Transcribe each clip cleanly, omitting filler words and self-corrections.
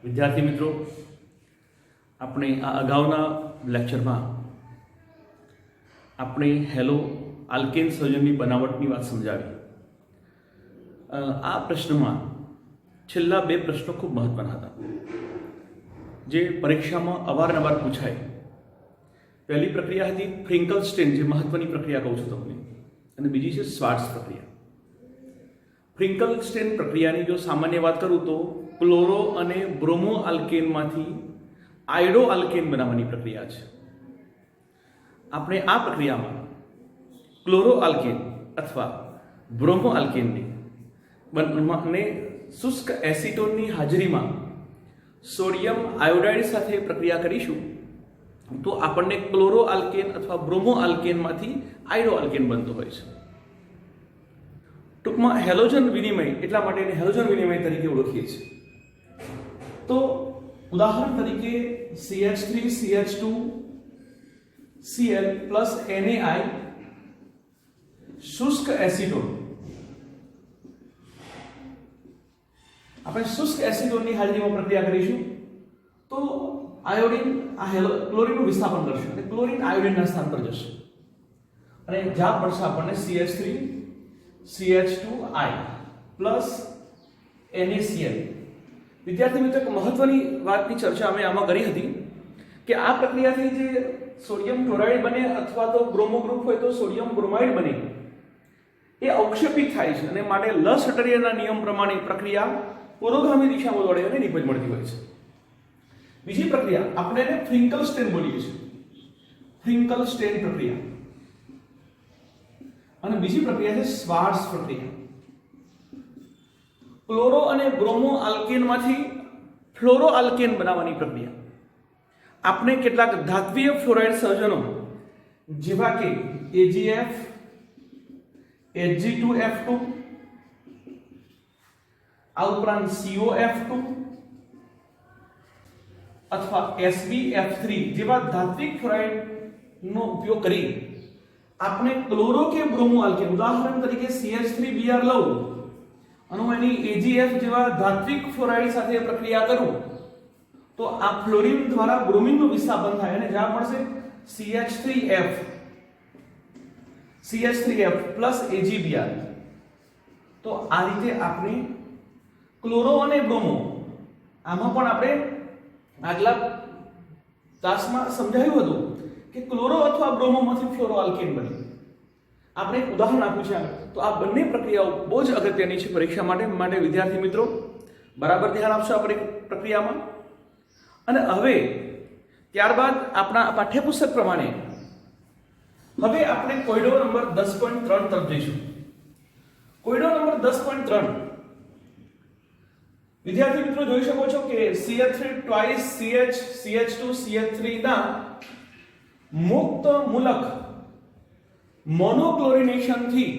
વિદ્યાર્થી મિત્રો, આપણે આ અગાઉના લેક્ચરમાં આપણે હેલો આલ્કેન સંયોજનની બનાવટની વાત સમજાવી. આ પ્રશ્નમાં છેલ્લા બે પ્રશ્નો ખૂબ મહત્વના હતા, જે પરીક્ષામાં અવારનવાર પૂછાય. પહેલી પ્રક્રિયા હતી ફ્રિંકલસ્ટેન, જે મહત્વની પ્રક્રિયા કહું છું તમને, અને બીજી છે શ્વાર્ટ્ઝ પ્રક્રિયા. ફ્રિંકલસ્ટેન પ્રક્રિયાની જો સામાન્ય વાત કરું તો ક્લોરો અને બ્રોમો આલ્કેનમાંથી આયોડો આલ્કેન બનાવવાની પ્રક્રિયા છે. આપણે આ પ્રક્રિયામાં ક્લોરો આલ્કેન અથવા બ્રોમો આલ્કેનને શુષ્ક એસિટોનની હાજરીમાં સોડિયમ આયોડાઇડ સાથે પ્રક્રિયા કરીશું તો આપણને ક્લોરો આલ્કેન અથવા બ્રોમો આલ્કેનમાંથી આયોડો આલ્કેન બનતો હોય છે. ટૂંકમાં હેલોજન વિનિમય, એટલા માટે એને હેલોજન વિનિમય તરીકે ઓળખીએ છીએ. તો ઉદાહરણ તરીકે CH3CH2 Cl પ્લસ NaI શુષ્ક એસિટોન. આપણે શુષ્ક એસિટોનની હાજરીમાં પ્રક્રિયા કરીશું તો આયોડિન ક્લોરીનનું વિસ્થાપન કરશે અને ક્લોરીન આયોડિનના સ્થાન પર જશે અને જ્યાં પડશે આપણને CH3CH2I પ્લસ NaCl. વિદ્યાર્થી મિત્રો, એક મહત્વની વાતની ચર્ચા અમે આમાં કરી હતી કે આ પ્રક્રિયાથી જે સોડિયમ ક્લોરાઇડ બને અથવા તો બ્રોમો ગ્રુપ હોય તો સોડિયમ બ્રોમાઇડ બને, એ અવક્ષેપિત થાય છે અને માટે લ શટરીયરના નિયમ પ્રમાણે પ્રક્રિયા પુરોગામી દિશામાં દોડે અને નિપજ મળતી હોય છે. બીજી પ્રક્રિયા આપણે એને ફ્રિંકલસ્ટેન બોલીએ છીએ, ફ્રિંકલસ્ટેન પ્રક્રિયા. અને બીજી પ્રક્રિયા છે શ્વાર્ટ્ઝ પ્રક્રિયા. ક્લોરો અને બ્રોમો આલ્કેનમાંથી ફ્લોરો આલ્કેન બનાવવાની પ્રક્રિયા. આપણે કેટલાક ધાત્વીય ફ્લોરાઇડ સંયોજનો જેવા કે AgF, Hg2F2, આ ઉપરાંત COF2 અથવા SbF3 જેવા ધાત્વિક ફ્લોરાઇડનો ઉપયોગ કરી આપણે ક્લોરો કે બ્રોમો આલ્કેન, ઉદાહરણ તરીકે CH3Br લઉં અને એની AgF જેવા ધાત્વિક ફ્લોરાઇડ સાથે પ્રક્રિયા કરું તો આ ફ્લોરિન દ્વારા બ્રોમિનનું વિસ્થાપન થાય અને જ્યાં મળશે CH3F પ્લસ AgBr. તો આ રીતે આપણે ક્લોરો અને બ્રોમો, આમાં પણ આપણે આગલા ક્લાસમાં સમજાવ્યું હતું કે ક્લોરો અથવા બ્રોમોમાંથી ફ્લોરો આલ્કેન બને. આપણે એક ઉદાહરણ આપ્યું છે. તો આ બંને પ્રક્રિયાઓ બહુ જ અગત્યની છે પરીક્ષા માટે. વિદ્યાર્થી મિત્રો, બરાબર ધ્યાન આપશો આ પ્રક્રિયામાં. અને હવે ત્યારબાદ આપણા પાઠ્યપુસ્તક પ્રમાણે હવે આપણે કોયડો નંબર 10.3 તરફ જઈશું. કોયડો નંબર 10.3 વિદ્યાર્થી મિત્રો જોઈ શકો છો કે CH3 twice CH CH2 CH3 ના મુક્ત મૂલક મોનોક્લોરિનેશનથી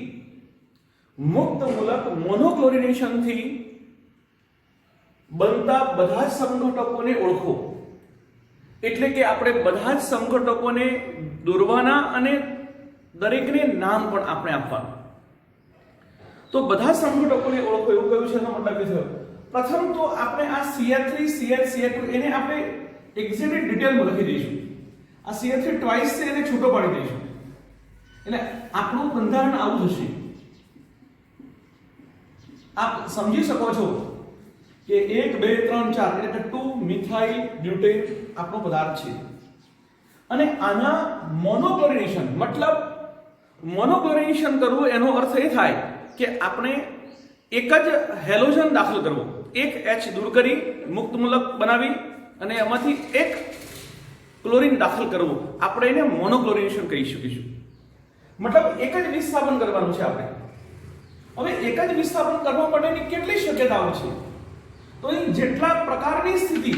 બનતા બધા જ સંઘટકોને ઓળખો. એટલે કે આપણે બધા જ સંઘટકોને દોરવાના અને દરેકને નામ પણ આપણે આપવાનું. તો બધા સંઘટકોને ઓળખો એવું કહ્યું છે. એનો મતલબ એ થયો, પ્રથમ તો આપણે આ CH3 CH2 એને આપણે એક્ઝેક્ટ ડિટેલમાં લખી દઈશું. આ CH3 ટ્વાઇસ છે એને છૂટો પાડી દઈશું. એટલે આપણું બંધારણ આવું થશે. આપ સમજી શકો છો કે 1 2 3 4 એટલે 2 મિથાઇલ બ્યુટેન આપણો પદાર્થ છે. અને આના મોનોક્લોરિનેશન, મતલબ મોનોક્લોરિનેશન કરવું એનો અર્થ એ થાય કે આપણે એક જ હેલોજન દાખલ કરવો, એક H દૂર કરી મુક્ત મૂલક બનાવી અને એમાંથી એક ક્લોરીન દાખલ કરવો, આપણે એને મોનોક્લોરિનેશન કહી શકીશું. મતલબ એક જ વિસ્થાપન કરવાનું છે આપણે. હવે એક જ વિસ્થાપન કરવા માટેની કેટલી શક્યતાઓ છે? તો અહીં જેટલા પ્રકારની સ્થિતિ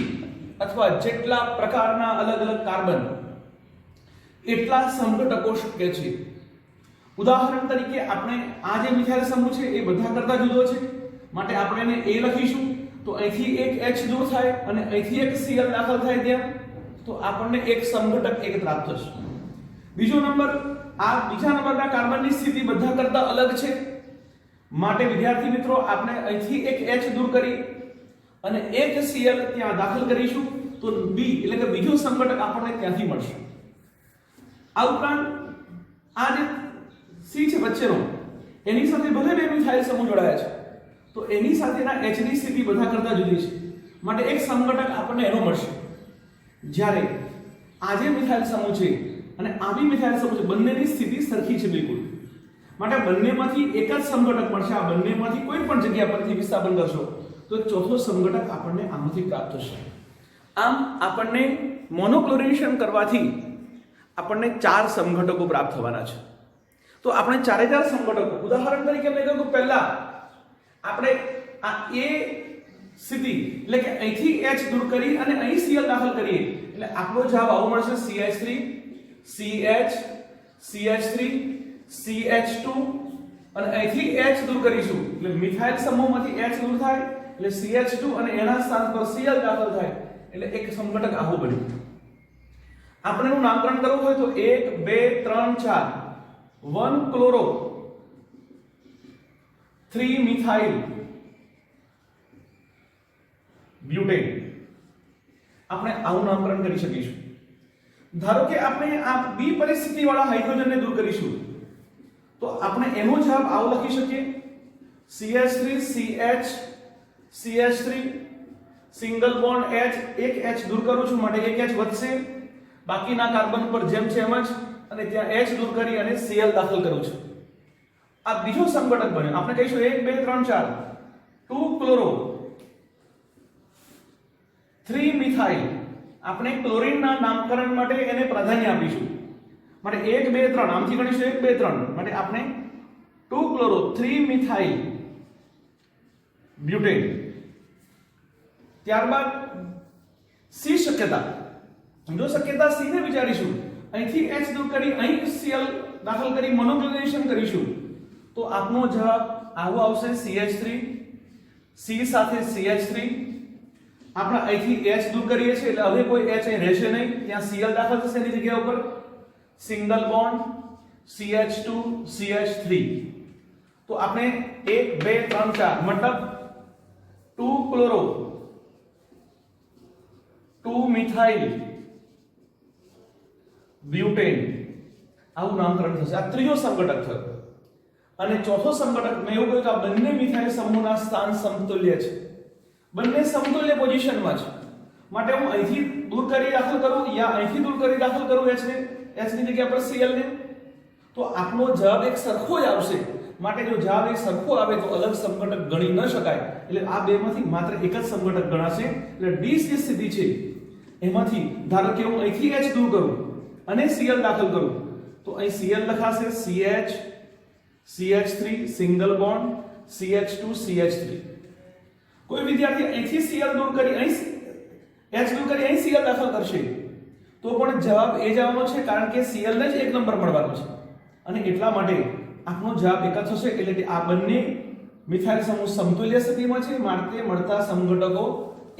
અથવા જેટલા પ્રકારના અલગ અલગ કાર્બન એટલા સંઘટકો શક્ય છે. ઉદાહરણ તરીકે આપણે આ જે મિથાઇલ સમૂહ છે એ બધા કરતા જુદો છે, માટે આપણે એને A લખીશું તો અહીંથી એક H દૂર થાય અને અહીંથી એક Cl દાખલ થાય ત્યાં, તો આપણને એક સંઘટક એક પ્રાપ્ત થશે. બીજો નંબર, આ બીજા નંબરના કાર્બનની સ્થિતિ બધા કરતા અલગ છે, માટે વિદ્યાર્થી મિત્રો આપણે અહીંથી એક H દૂર કરી અને એક Cl ત્યાં દાખલ કરીશું તો B એટલે કે બીજો સંઘટક આપણને ત્યાંથી મળશે. આ ઉપરાંત આ જે C છે વચ્ચેનો એની સાથે ભલે બે મિથાઇલ સમૂહ જોડાયા છે તો એની સાથેના H ની સ્થિતિ બધા કરતા જુદી છે માટે એક સંઘટક આપણને એનો મળશે. જ્યારે આ જે મિથાઇલ સમૂહ છે અને આ બી મિથાઇલ સમૂહ છે બંનેની સ્થિતિ સરખી છે બિલકુલ માટે બંનેમાંથી એક જ સંઘટક મળશે. આ બંનેમાંથી કોઈ પણ જગ્યા પરથી વિસ્થાપન કરશો તો ચોથો સંઘટક આપણને આમાંથી પ્રાપ્ત થશે. આમ આપણને મોનોક્લોરિનેશન કરવાથી આપણને 4 સંઘટકો પ્રાપ્ત થવાના છે. તો આપણે 4 સંઘટકો ઉદાહરણ તરીકે મેં કહ્યું પહેલા આપણે આ A સ્થિતિ એટલે કે અહીંથી H દૂર કરી અને અહીં Cl દાખલ કરીએ એટલે આપણો જવાબ આવો મળશે CH3 CH CH3 CH2 અને અહીંથી H દૂર કરીશું એટલે મિથાઇલ સમૂહમાંથી H દૂર થાય એટલે CH2 અને એના સ્થાન પર Cl દાખલ થાય એટલે એક સંઘટક આવું બન્યું. આપણે એનું નામકરણ કરવું હોય તો 1 2 3 4 1 ક્લોરો 3 મિથાઇલ બ્યુટેન આપણે આવું નામકરણ કરી શકીશું. ધારો કે આપણે આ બી પરિસ્થિતિ વાળા હાઇડ્રોજનને દૂર કરીશું તો આપણે એનો જવાબ આવો લખી શકીએ CH3 CH CH3 single bond H એક H દૂર કરું છું માટે એક H વધશે બાકીના કાર્બન પર જેમ છે એમ જ અને ત્યાં H દૂર કરી અને Cl દાખલ કરું છું. આ બીજો સંઘટક બન્યો. આપણે કહીશું 1 2 3 4 2 ક્લોરો 3 મિથાઇલ આપણે ક્લોરીનના નામકરણ માટે એને પ્રાધાન્ય આપીશું માટે 1 2 3 આમથી ગણીશું 1 2 3 માટે આપણે 2 ક્લોરો 3 મિથાઇલ બ્યુટેન. ત્યારબાદ C શક્યતા જો શક્યતા C ને વિચારીશું અહીંથી H દૂર કરી અહીં Cl દાખલ કરી મોનોક્લોરિનેશન કરીશું તો આપનો જવાબ આવો આવશે CH3 C સાથે CH3 આપણે અહીંથી H દૂર કરીએ છીએ એટલે હવે કોઈ H અહીં રહેશે નહીં ત્યાં Cl દાખલ થશે એની જગ્યા ઉપર સિંગલ બોન્ડ CH2 CH3 તો આપણે 1 2 3 4 મતલબ 2 ક્લોરો 2 મિથાઇલ બ્યુટેન આવું નામકરણ થશે. આ ત્રીજો સંઘટક થયો અને ચોથો સંઘટક મેં એવું કહ્યું કે આ બંને મિથાઇલ સમૂહના સ્થાન સમતુલ્ય છે બંને સમતુલ્ય પોઝિશનમાં છે માટે હું અહીંથી દૂર કરી દાખલ કરું યા અહીંથી દૂર કરી દાખલ કરું H ની જગ્યા પર Cl ને તો આપણો જવાબ એક સરખો જ આવશે. માટે જો જવાબ એક સરખો આવે તો અલગ સંઘટક ગણી ન શકાય એટલે આ બેમાંથી માત્ર એક જ સંઘટક ગણાશે. એટલે D ની સ્થિતિ છે એમાંથી ધારો કે હું અહીંથી H દૂર કરું અને Cl દાખલ કરું તો અહીં Cl લખાશે CH CH3 single bond CH2 CH3. કોઈ વિદ્યાર્થી અહીંથી Cl દૂર કરી અહીં H દૂર કરી અહીં Cl દાખલ કરશે તો પણ જવાબ એ જ આવવાનો છે કારણ કે Cl ને જ એક નંબર મળવાનો છે અને એટલા માટે આપણો જવાબ એક જ થશે એટલે કે આ બંને મિથાઇલ સમૂહ સમતુલ્ય સ્થિતિમાં છે માટે મળતા સંઘટકો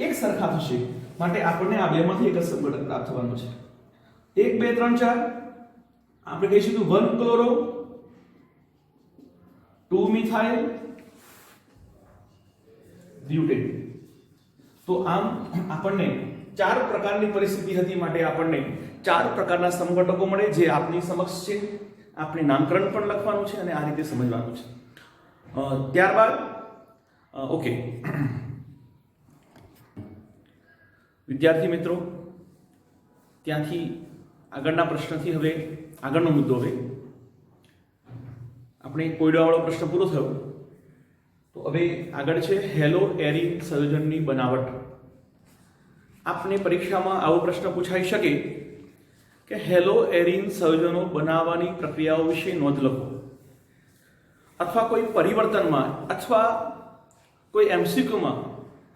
એક સરખા થશે માટે આપણને આ બેમાંથી એક જ સંઘટક પ્રાપ્ત થવાનું છે. 1 2 3 4 આપણે કહીશું કે 1 ક્લોરો 2 મિથાઇલ બ્યુટેન. તો આમ આપણને 4 પ્રકારની પરિસ્થિતિ હતી માટે આપણને 4 પ્રકારના સંઘટકો મળે જે આપની સમક્ષ છે. આપણે નામકરણ પણ લખવાનું છે અને આ રીતે સમજવાનું છે. ત્યારબાદ ઓકે વિદ્યાર્થી મિત્રો ત્યાંથી આગળના પ્રશ્નથી હવે આગળનો મુદ્દો હવે આપણે કોયડાવાળો પ્રશ્ન પૂરો થયો તો હવે આગળ છે હેલો એરિન સંયોજનની બનાવટ. આપને પરીક્ષામાં આવો પ્રશ્ન પૂછાઈ શકે કે હેલો એરિન સંયોજનો બનાવવાની પ્રક્રિયાઓ વિશે નોંધ લખો અથવા કોઈ પરિવર્તનમાં અથવા કોઈ એમસીક્યુમાં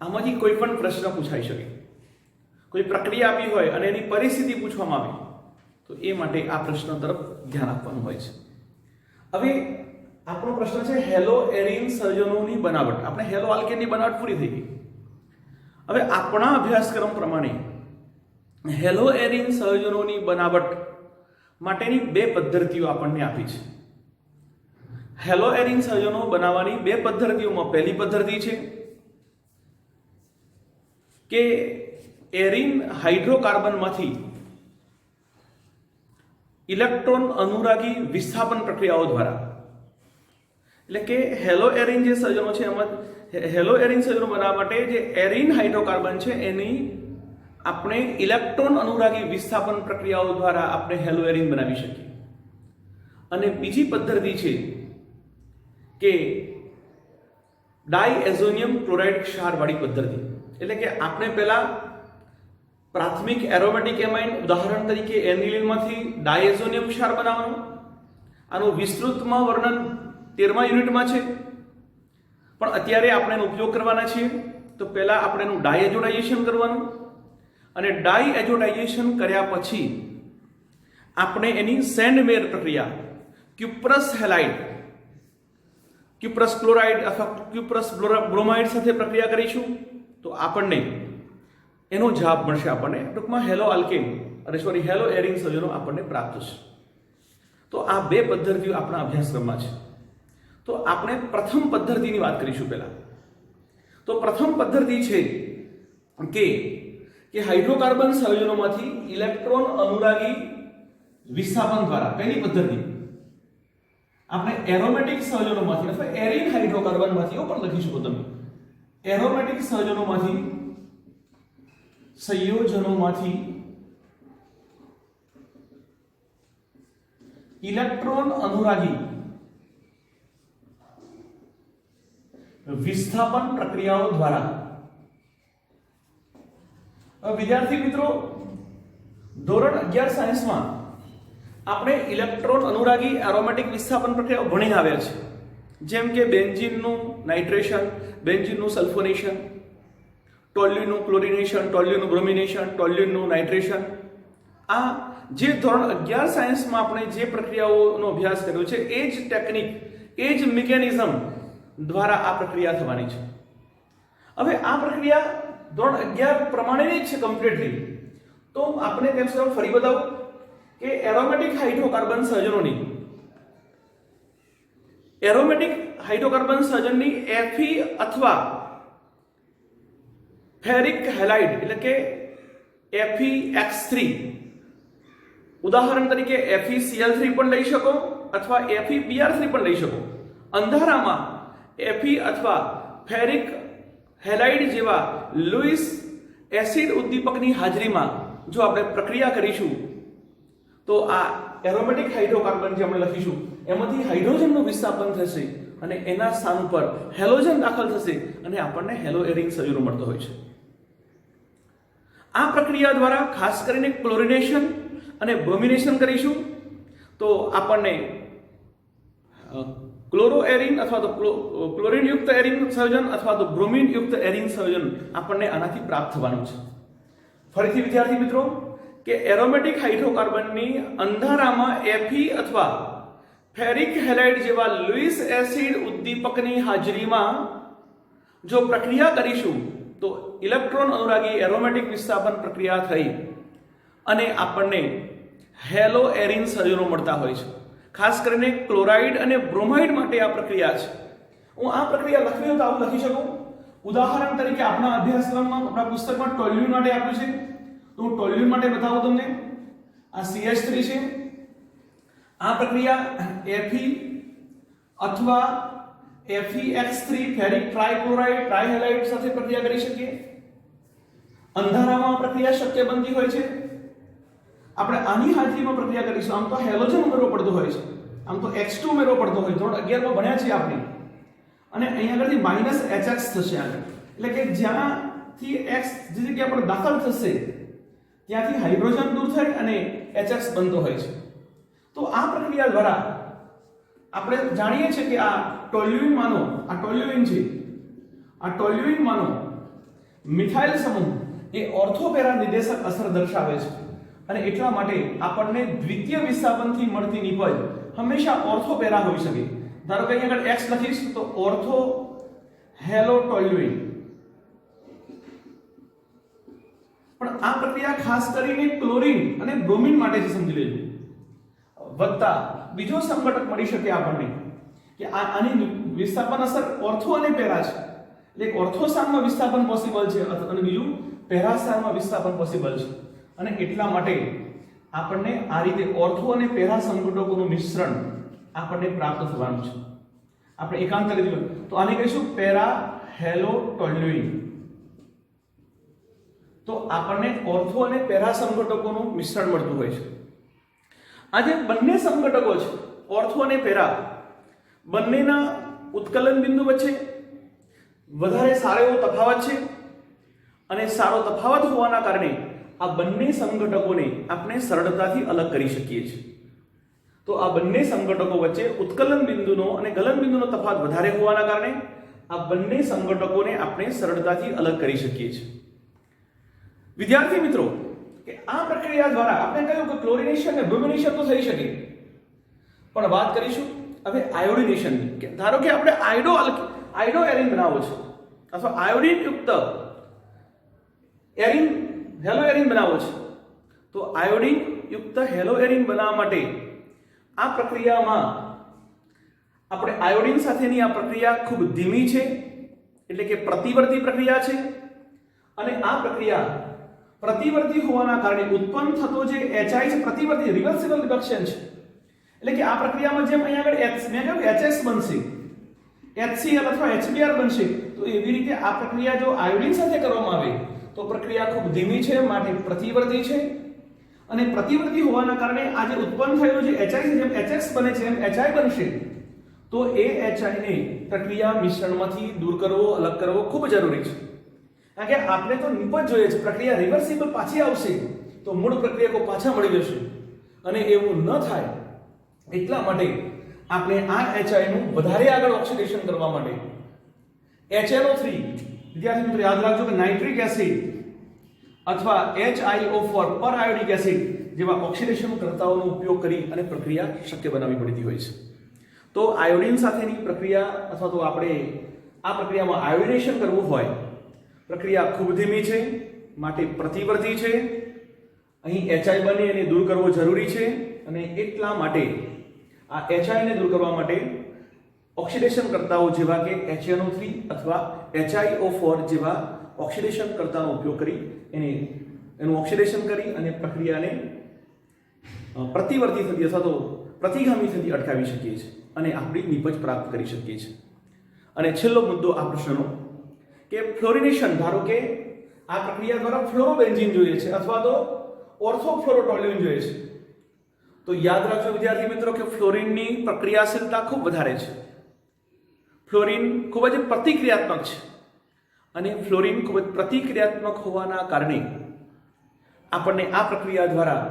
આમાંથી કોઈ પણ પ્રશ્ન પૂછાઈ શકે. કોઈ પ્રક્રિયા આપી હોય અને એની પરિસ્થિતિ પૂછવામાં આવે તો એ માટે આ પ્રશ્ન તરફ ધ્યાન આપવાનું હોય છે. હવે આપણો પ્રશ્ન છે હેલો એરિન સંયોજનોની બનાવટ. આપણે હેલો આલ્કેનની બનાવટ પૂરી થઈ ગઈ. હવે આપણા અભ્યાસક્રમ પ્રમાણે હેલો એરિન સંયોજનોની બનાવટ માટેની 2 પદ્ધતિઓ આપણને આપી છે. હેલો એરિન સંયોજનો બનાવવાની 2 પદ્ધતિઓમાં પહેલી પદ્ધતિ છે કે એરિન હાઇડ્રોકાર્બનમાંથી ઇલેક્ટ્રોન અનુરાગી વિસ્થાપન પ્રક્રિયાઓ દ્વારા, એટલે કે હેલો એરિન જે સંયોજનો છે એમાં હેલો એરિન સંયોજનો બનાવવા માટે જે એરિન હાઇડ્રોકાર્બન છે એની આપણે ઇલેક્ટ્રોન અનુરાગી વિસ્થાપન પ્રક્રિયાઓ દ્વારા આપણે હેલો એરિન બનાવી શકીએ. અને બીજી પદ્ધતિ છે કે ડાયએઝોનિયમ ક્લોરાઇડ ક્ષારવાળી પદ્ધતિ, એટલે કે આપણે પહેલા પ્રાથમિક એરોમેટિક એમાઇન ઉદાહરણ તરીકે એનિલિનમાંથી ડાયએઝોનિયમ ક્ષાર બનાવવાનો. આનું વિસ્તૃતમાં વર્ણન 13મા યુનિટમાં છે, પણ અત્યારે આપણે એનો ઉપયોગ કરવાના છીએ. તો પહેલા આપણે એનું ડાયએઝોડાઇઝેશન કરવાનું, અને ડાયએઝોડાઇઝેશન કર્યા પછી આપણે એની સેન્ડમેર પ્રક્રિયા ક્યુપ્રસ હેલાઇડ, ક્યુપ્રસ ક્લોરાઇડ અથવા ક્યુપ્રસ બ્રોમાઇડ સાથે પ્રક્રિયા કરીશું. તો આપણને એનો જવાબ મળશે, આપણને ટૂંકમાં હેલો આલ્કેન હેલો એરિન સંયોજનો આપણને પ્રાપ્ત થશે. તો આ બે પદ્ધતિઓ આપણા અભ્યાસક્રમમાં છે. તો આપણે પ્રથમ પદ્ધતિની વાત કરીશું પહેલા. તો પ્રથમ પદ્ધતિ છે કે હાઇડ્રોકાર્બન સંયોજનોમાંથી ઇલેક્ટ્રોન અનુરાગી વિસ્થાપન દ્વારા, પહેલી પદ્ધતિ આપણે એરોમેટિક સંયોજનોમાંથી અથવા એરિન હાઇડ્રોકાર્બનમાંથી પણ લખી શકો તમે. એરોમેટિક સંયોજનોમાંથી ઇલેક્ટ્રોન અનુરાગી વિસ્થાપન પ્રક્રિયાઓ દ્વારા. વિદ્યાર્થી મિત્રો, ધોરણ 11 સાયન્સમાં આપણે ઇલેક્ટ્રોન અનુરાગી એરોમેટિક વિસ્થાપન પ્રક્રિયાઓ ભણીને આવ્યા છે, જેમ કે બેન્ઝીનનું નાઇટ્રેશન, બેન્ઝીનનું સલ્ફોનેશન, ટોલ્યુનનું ક્લોરિનેશન, ટોલ્યુનનું બ્રોમિનેશન, ટોલ્યુનનું નાઇટ્રેશન. આ જે ધોરણ 11 સાયન્સમાં આપણે જે પ્રક્રિયાઓનો અભ્યાસ કર્યો છે એ જ ટેકનિક, એ જ મિકેનિઝમ દ્વારા આ પ્રક્રિયા થવાની છે. હવે આ પ્રક્રિયા ધોરણ 11 પ્રમાણેની જ છે કમ્પ્લીટલી. તો આપણે તેમ છતાં ફરી બતાવું કે એરોમેટિક હાઇડ્રોકાર્બન સંયોજનની Fe અથવા ફેરિક હેલાઇડ એટલે કે FeX3, ઉદાહરણ તરીકે FeCl3 પણ લઈ શકો અથવા FeBr3 પણ લઈ શકો. અંધારામાં Fe અથવા ફેરિક હેલાઇડ જેવા લુઈસ એસિડ ઉદ્દીપકની હાજરીમાં જો આપણે પ્રક્રિયા કરીશું તો આ એરોમેટિક હાઇડ્રોકાર્બન જે આપણે લખીશું એમાંથી હાઇડ્રોજનનું વિસ્થાપન થશે અને એના સ્થાન ઉપર હેલોજન દાખલ થશે અને આપણને હેલો એરિન સંયોજનો મળતો હોય છે. આ પ્રક્રિયા દ્વારા ખાસ કરીને ક્લોરિનેશન અને બ્રોમિનેશન કરીશું તો આપણને ક્લોરો એરિન અથવા તો ક્લોરીન યુક્ત એરિન સંયોજન અથવા તો બ્રોમિન યુક્ત એરિન સંયોજન આપણને આનાથી પ્રાપ્ત થવાનું છે. ફરીથી વિદ્યાર્થી મિત્રો, કે એરોમેટિક હાઇડ્રોકાર્બનની અંધારામાં Fe અથવા ફેરિક હેલાઇડ જેવા લુઈસ એસિડ ઉદ્દીપકની હાજરીમાં જો પ્રક્રિયા કરીશું તો ઇલેક્ટ્રોન અનુરાગી એરોમેટિક વિસ્થાપન પ્રક્રિયા થઈ અને આપણને હેલો એરિન સંયોજનો મળતા હોય છે. ખાસ કરીને ક્લોરાઇડ અને બ્રોમાઇડ માટે આ પ્રક્રિયા છે. હું આ પ્રક્રિયા લખવી હોય તો આવું લખી શકું. ઉદાહરણ તરીકે આપણા અભ્યાસક્રમમાં, આપણા પુસ્તકમાં ટોલ્યુન માટે આપ્યું છે, તો હું ટોલ્યુન માટે બતાવું તમને. આ CH3 છે. આ પ્રક્રિયા Fe અથવા FeX3 ફેરિક ટ્રાઇક્લોરાઇડ ટ્રાઇહેલાઇડ સાથે પ્રક્રિયા કરી શકીએ. અંધારામાં પ્રક્રિયા શક્ય બનતી હોય છે. આપણે આની હાજરીમાં પ્રક્રિયા કરીશું. આમ તો હેલોજન ઉમેરવો પડતો હોય છે, આમ તો H2 ઉમેરવો પડતો હોય. ધોરણ 11 માં ભણ્યા છીએ આપણે. અને અહીંયા આગળથી -HX થશે આગળ, એટલે કે જ્યાંથી X જે જગ્યા પર દાખલ થશે ત્યાંથી હાઇડ્રોજન દૂર થઈ અને HX બનતો હોય છે. તો આ પ્રક્રિયા દ્વારા આપણે જાણીએ છીએ કે આ ટોલ્યુઇનમાંનો, આ ટોલ્યુઇન છે, આ ટોલ્યુઇનમાંનો મિથાઇલ સમૂહ એ ઓર્થોપેરા નિર્દેશક અસર દર્શાવે છે અને એટલા માટે આપણને દ્વિતીય વિસ્થાપનથી મળતી નિપજ હંમેશા ઓર્થોપેરા હોઈ શકે. ધારો કે અહીંયા આગળ X લખીશ તો ઓર્થો હેલો ટોલ્યુઇન. પણ આ પ્રક્રિયા ખાસ કરીને ક્લોરીન અને બ્રોમિન માટે છે, સમજી લેજો. વત્તા બીજો સંઘટક મળી શકે આપણને કે આની વિસ્થાપન અસર ઓર્થો અને પેરા છે, એટલે ઓર્થો સ્થાનમાં વિસ્થાપન પોસિબલ છે અને બીજું પેરાસ્થાનમાં વિસ્થાપન પોસિબલ છે અને એટલા માટે આપણને આ રીતે ઓર્થો અને પેરા સંઘટકોનું મિશ્રણ આપણને પ્રાપ્ત થવાનું છે. આપણે એકાંતરે જોયું તો આને કહીશું પેરા હેલોટોલ્યુઇન. તો આપણને ઓર્થો અને પેરા સંઘટકોનું મિશ્રણ મળતું હોય છે. આ જે બંને સંઘટકો છે ઓર્થો અને પેરા, બંનેના ઉત્કલન બિંદુ વચ્ચે વધારે સારો એવો તફાવત છે અને સારો તફાવત હોવાના કારણે આ બંને સંઘટકોને આપણે સરળતાથી અલગ કરી શકીએ છીએ. તો આ બંને સંઘટકો વચ્ચે ઉત્કલન બિંદુનો અને ગલન બિંદુનો તફાવત વધારે હોવાના કારણે આ બંને સંઘટકોને આપણે સરળતાથી અલગ કરી શકીએ છીએ. વિદ્યાર્થી મિત્રો, કે આ પ્રક્રિયા દ્વારા આપણે કહ્યું કે ક્લોરિનેશન અને બ્રોમિનેશન તો થઈ શકે, પણ વાત કરીશું હવે આયોડિનેશનની. કે ધારો કે આપણે આયોડો એરિન બનાવવો છે અથવા આયોડિન યુક્ત એરિન હેલો એરિન બનાવવો છે. તો આયોડિન યુક્ત હેલો એરિન બનાવવા માટે આ પ્રક્રિયામાં આપણે આયોડિન સાથેની આ પ્રક્રિયા ખૂબ ધીમી છે, એટલે કે પ્રતિવર્તી પ્રક્રિયા છે. અને આ પ્રક્રિયા પ્રતિવર્તી હોવાના કારણે ઉત્પન્ન થતો જે HI છે પ્રતિવર્તી રિવર્સિબલ રિડક્શન છે. એટલે કે આ પ્રક્રિયામાં જેમ અહીંયા આગળ મેં કહ્યું HS બનશે, HCl અથવા HBr બનશે, તો એવી રીતે આ પ્રક્રિયા જો આયોડિન સાથે કરવામાં આવે તો પ્રક્રિયા ખૂબ ધીમી છે, માટે પ્રતિવર્તી છે. અને પ્રતિવર્તી હોવાના કારણે આ જે ઉત્પન્ન થયેલું જે HI છે જેમ HX બને છે એમ HI બનશે. તો એ HI ને પ્રક્રિયા મિશ્રણમાંથી દૂર કરવો, અલગ કરવો ખૂબ જરૂરી છે. કારણ કે આપણે તો નિપજ જોઈએ છે, પ્રક્રિયા રિવર્સિબલ પાછી આવશે તો મૂળ પ્રક્રિયકો પાછા મળી જશે, અને એવું ન થાય એટલા માટે આપણે આ HI નું વધારે આગળ ઓક્સિડેશન કરવા માટે HNO3, વિદ્યાર્થી મિત્રો યાદ રાખજો કે નાઇટ્રિક એસિડ અથવા HiO4 પર આયોડિક એસિડ જેવા ઓક્સિડેશન કર્તાઓનો ઉપયોગ કરી અને પ્રક્રિયા શક્ય બનાવવી પડતી હોય છે. તો આયોડિન સાથેની પ્રક્રિયા અથવા તો આપણે આ પ્રક્રિયામાં આયોડિનેશન કરવું હોય, પ્રક્રિયા ખૂબ ધીમી છે, માટે પ્રતિવર્તી છે. અહીં HI બને એને દૂર કરવો જરૂરી છે, અને એટલા માટે આ HI ને દૂર કરવા માટે ઓક્સિડેશન કરતાઓ જેવા કે HNO3 અથવા HiO4 જેવા ઓક્સિડેશન કરતાનો ઉપયોગ કરી એનું ઓક્સિડેશન કરી અને પ્રક્રિયાને પ્રતિવર્તી થતી અથવા તો પ્રતિગામી થતી અટકાવી શકીએ છીએ અને આપણી નિપજ પ્રાપ્ત કરી શકીએ છીએ. અને છેલ્લો મુદ્દો આ પ્રશ્નનો કે ફ્લોરિનેશન, ધારો કે આ પ્રક્રિયા દ્વારા ફ્લોરોબેન્ઝીન જોઈએ છે અથવા તો ઓર્થોફ્લોરોટોલ્યુઇન જોઈએ છે, તો યાદ રાખજો વિદ્યાર્થી મિત્રો કે ફ્લોરિનની પ્રક્રિયાશીલતા ખૂબ વધારે છે. ફ્લોરિન ખૂબ જ પ્રતિક્રિયાત્મક છે, અને ફ્લોરિન ખૂબ જ પ્રતિક્રિયાત્મક હોવાના કારણે આપણને આ પ્રક્રિયા દ્વારા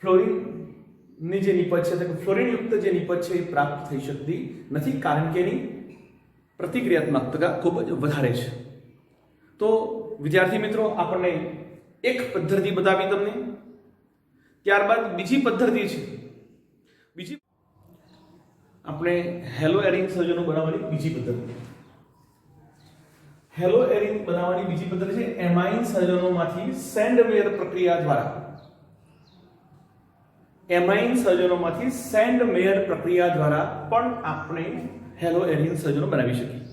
ફ્લોરિનની જે નિપજ છે, ફ્લોરિન યુક્ત જે નિપજ છે એ પ્રાપ્ત થઈ શકતી નથી, કારણ કે એની પ્રતિક્રિયાત્મકતા ખૂબ જ વધારે છે. તો વિદ્યાર્થી મિત્રો, આપણને એક પદ્ધતિ બતાવી તમને, ત્યારબાદ બીજી પદ્ધતિ છે. બીજી આપણે હેલો એરિન સંયોજનો બનાવવાની બીજી પદ્ધતિ. હેલો એરિન બનાવવાની બીજી પદ્ધતિ છે એમાઇન સંયોજનોમાંથી સેન્ડમેયર પ્રક્રિયા દ્વારા. એમાઇન સંયોજનોમાંથી સેન્ડમેયર પ્રક્રિયા દ્વારા પણ આપણે હેલો એરિન સંયોજનો બનાવી શકીએ.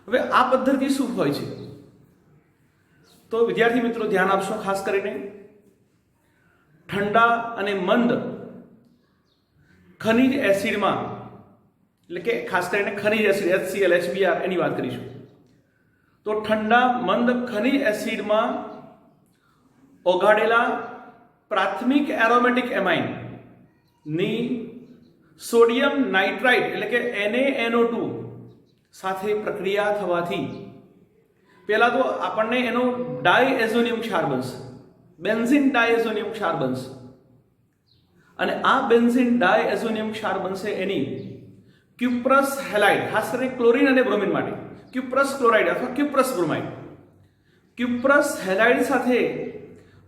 હવે આ પદ્ધતિ શું હોય છે? તો વિદ્યાર્થી મિત્રો ધ્યાન આપશો, ખાસ કરીને ઠંડા અને મંદ ખનિજ એસિડમાં, એટલે કે ખાસ કરીને ખનિજ એસિડ HCl HBr એની વાત કરીશું. તો ઠંડા મંદ ખનિજ એસિડમાં ઓગાળેલા પ્રાથમિક એરોમેટિક એમાઇન ની સોડિયમ નાઇટ્રાઇટ એટલે કે NaNO2 સાથે પ્રક્રિયા થવાથી પહેલા તો આપણને એનો ડાયએઝોનિયમ ક્ષાર બનશે, બેન્ઝીન ડાયએઝોનિયમ ક્ષાર બનશે, અને આ બેન્ઝીન ડાયએઝોનિયમ ક્ષાર બનશે એની ક્યુપ્રસ હેલાઇડ, ખાસ કરીને ક્લોરીન અને બ્રોમિન માટે ક્યુપ્રસ ક્લોરાઇડ અથવા ક્યુપ્રસ બ્રોમાઇડ, ક્યુપ્રસ હેલાઇડ સાથે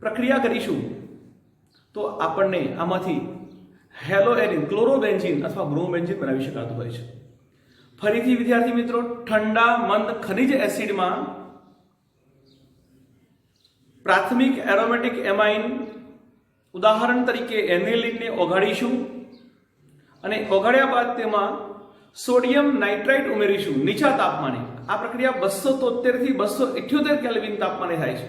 પ્રક્રિયા કરીશું તો આપણને આમાંથી હેલો એરિન, ક્લોરોબેન્ઝીન અથવા બ્રોમોબેન્ઝીન બનાવી શકાતું હોય છે. ફરીથી વિદ્યાર્થી મિત્રો, ઠંડા મંદ ખનિજ એસિડમાં પ્રાથમિક એરોમેટિક એમાઇન, ઉદાહરણ તરીકે એનિલિનને ઓગાળીશું, અને ઓગાળ્યા બાદ તેમાં સોડિયમ નાઇટ્રાઇટ ઉમેરીશું નીચા તાપમાને, આ પ્રક્રિયા 273 થી 278 કેલ્વિન તાપમાને થાય છે.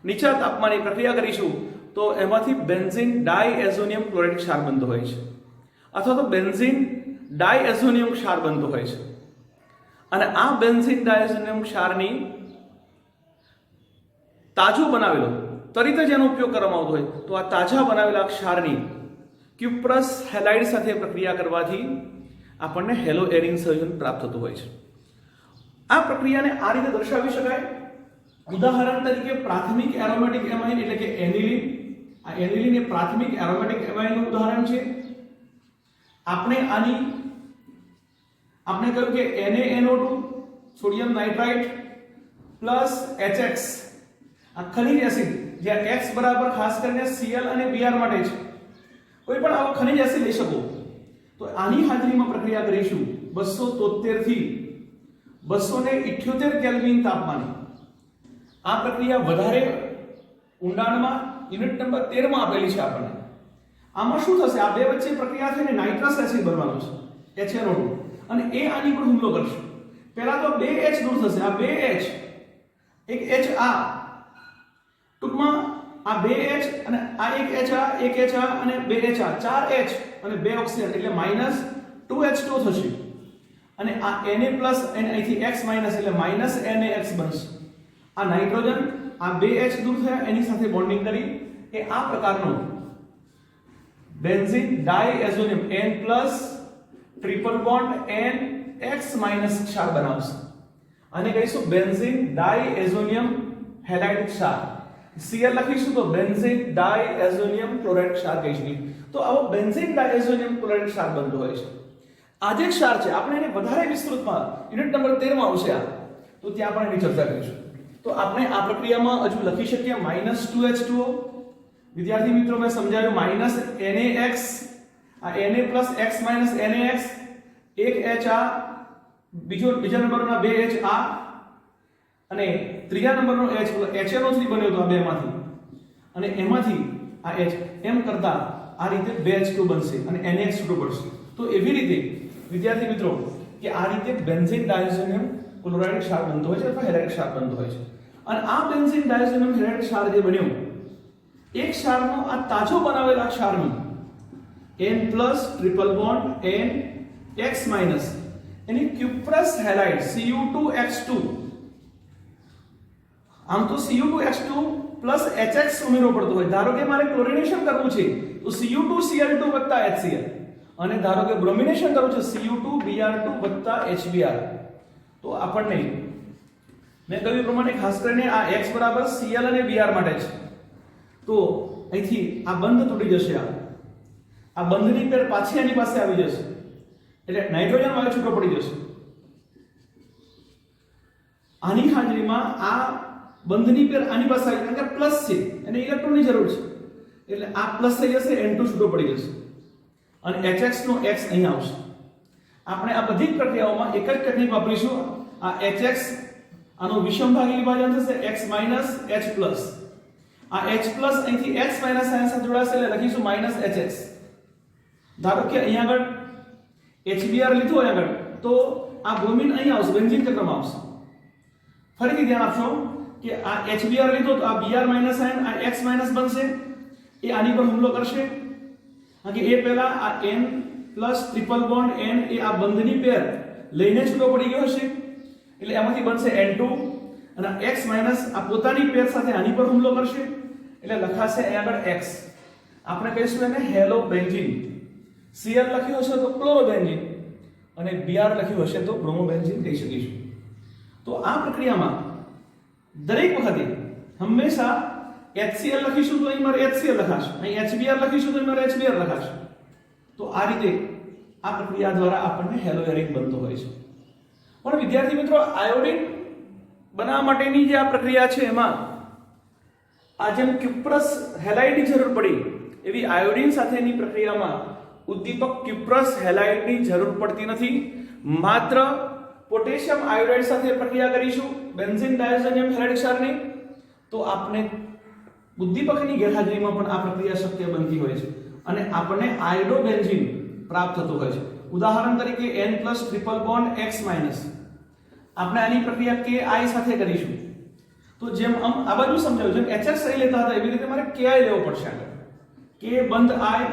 નીચા તાપમાને પ્રક્રિયા કરીશું તો એમાંથી બેન્ઝીન ડાયએઝોનિયમ ક્લોરાઇડ ક્ષાર બનતો હોય છે અથવા તો બેન્ઝીન ડાયએઝોનિયમ ક્ષાર બનતો હોય છે. અને આ બેન્ઝીન ડાયએઝોનિયમ ક્ષારની તાજો બનાવેલો તરીત જ એનો ઉપયોગ કરવામાં આવતો હોય તો આ તાજા બનાવેલા ક્ષારની ક્યુપ્રસ હેલાઇડ સાથે પ્રક્રિયા કરવાથી આપણને હેલો એરિન સંયોજન પ્રાપ્ત થતું હોય છે. આ પ્રક્રિયાને આ રીતે દર્શાવી શકાય. ઉદાહરણ તરીકે પ્રાથમિક એરોમેટિક એમાઇન એટલે કે એનિલિન. આ એનિલિન એ પ્રાથમિક એરોમેટિક એમાઇનનું ઉદાહરણ છે. આપણે કહ્યું કે NaNO2 sodium nitrite plus HX આ ખનિજ એસિડ જ્યાં X બરાબર ખાસ કરીને Cl અને Br માટે છે. કોઈ પણ આવો ખનિજ એસિડ લઈ શકો તો આની હાજરીમાં પ્રક્રિયા કરીશું 273 થી 278 કેલ્વિન તાપમાને. આ પ્રક્રિયા વધારે ઊંડાણમાં યુનિટ નંબર 13 માં આપેલી છે આપણને. આમાં શું થશે? આ બે વચ્ચે પ્રક્રિયા થઈને નાઇટ્રસ એસિડ બનવાનું છે HNO2 અને એ આની પર હુમલો કરશે. પહેલા તો 2H દૂર થશે. આ 2H એક H આ ટૂંકમાં આ 2H અને આ એક H આ એક H આ અને 2H આ 4H અને 2 ઓક્સિજન એટલે -2H2 થશે. અને આ Na પ્લસ અને અહીંથી X માઈનસ એટલે -NaX બનશે. આ નાઇટ્રોજન આ 2H દૂર થયા એની સાથે બોન્ડિંગ કરી એ આ પ્રકારનો benzene diazonium N plus triple bond NX minus ક્ષાર બનાવશે. આને કહીશું બેન્ઝીન ડાયએઝોનિયમ હેલાઇડ ક્ષાર. Cl લખીશું તો બેન્ઝીન ડાયએઝોનિયમ ક્લોરાઇડ ક્ષાર કહીશું. તો આવો બેન્ઝીન ડાયએઝોનિયમ ક્લોરાઇડ ક્ષાર બનતો હોય છે. આ જે ક્ષાર છે આપણે એને વધારે વિસ્તૃતમાં યુનિટ નંબર 13 માં આવશે તો ત્યાં પણ એની ચર્ચા કરીશું. તો આપણે આ પ્રક્રિયામાં હજુ લખી શકીએ -2H2O. વિદ્યાર્થી મિત્રો મેં સમજાવ્યું -NaX આ Na plus X minus NaX એક H આ બીજા નંબરના 2H આ અને ત્રીજા નંબરનો H HNO3 બન્યો તો આ બેમાંથી અને એમાંથી આ H એમ કરતા આ રીતે 2H2 બનશે અને NaX છૂટો પડશે. તો એવી રીતે વિદ્યાર્થી મિત્રો કે આ રીતે બેન્ઝીન ડાયઝોનિયમ ક્લોરાઇડ ક્ષાર બનતો હોય છે અથવા હેલાઇડ ક્ષાર બનતો હોય છે. અને આ બેન્ઝીન ડાયઝોનિયમ હેલાઇડ ક્ષાર જે બન્યો એક ક્ષારનો આ તાજો બનાવેલા ક્ષારનું N plus triple bond NX minus એની ક્યુપ્રસ હેલાઇડ Cu2X2 આમ તો Cu2X2 પ્લસ HX ઉમેરવો પડતો હોય. ધારો કે મારે ક્લોરિનેશન કરવું છે તો Cu2Cl2 HCl અને ધારો કે બ્રોમિનેશન કરવું છે Cu2Br2 HBr તો આપણને મેં કહ્યું પ્રમાણે ખાસ કરીને આ X બરાબર Cl અને Br માટે છે. તો અહીંથી આ બંધ તૂટી જશે. આ બંધની પેર પાછી આની પાસે આવી જશે એટલે નાઇટ્રોજન વાયુ છૂટો પડી જશે. આની હાજરીમાં આ બંધની પેર આની પાસે આવી કારણ કે પ્લસ છે અને ઇલેક્ટ્રોનની જરૂર છે એટલે આ પ્લસ થઈ જશે N2 છૂટો પડી જશે અને HX નો X અહીં આવશે. આપણે આ બધી પ્રક્રિયાઓમાં એક જ ટેકનિક વાપરીશું. આ HX આનો વિષમભાગી વિભાજન થશે X H પ્લસ આ H પ્લસ અહીંથી X માઈનસ સાઇન સાથે જોડાશે એટલે લખીશું -HX. ધારો કે અહીંયા આગળ HBr લીધું હોય આગળ તો આ બ્રોમિન અહીં આવશે બેન્ઝીન ચક્રમાં આવશે. ફરીથી ધ્યાન આપશો કે આ HBr લીધો તો આ Br માઈનસ સાઇન આ X માઈનસ બનશે એ આની પર હુમલો કરશે કારણ કે એ પહેલા આ N plus triple bond N એ આ બંધની પેર લઈને છૂટો પડી ગયો હશે એટલે એમાંથી બનશે N2 અને X માઈનસ આ પોતાની પેર સાથે આની પર હુમલો કરશે એટલે લખાશે અહીં આગળ X. આપણે કહીશું એને હેલો બેન્ઝીન. Cl લખ્યું હશે તો ક્લોરોબેન્ઝીન અને Br લખ્યું હશે તો બ્રોમોબેન્ઝીન કહી શકીશું. તો આ પ્રક્રિયામાં દરેક વખતે હંમેશા HCl લખીશું તો અહીં મારે HCl લખાશે અહીં HBr લખીશું તો અહીં મારે HBr લખાશે. તો આ રીતે આ પ્રક્રિયા દ્વારા આપણને હેલો એરિન બનતો હોય છે. પણ વિદ્યાર્થી મિત્રો આયોડિન બનાવવા માટેની જે આ પ્રક્રિયા છે એમાં આ જેમ ક્યુપ્રસ હેલાઇડની જરૂર પડી એવી આયોડિન સાથેની પ્રક્રિયામાં ઉદ્દીપક ક્યુપ્રસ હેલાઇડની જરૂર પડતી નથી. માત્ર પોટેશિયમ આયોડાઇડ સાથે પ્રક્રિયા કરીશું બેન્ઝીન ડાયઝોનિયમ હેલાઇડ ક્ષારની તો આપણે ઉદ્દીપકની ગેરહાજરીમાં પણ આ પ્રક્રિયા શક્ય બનતી હોય છે અને આપણને આયોડોબેન્ઝીન પ્રાપ્ત થતું હોય છે. ઉદાહરણ તરીકે N plus triple bond X minus આપણે આની પ્રક્રિયા KI સાથે કરીશું. તો જેમ આ બાજુ સમજાવ્યું, જેમ HX લઈ લેતા હતા એવી રીતે મારે KI લેવો પડશે. આગળ K બંધ I,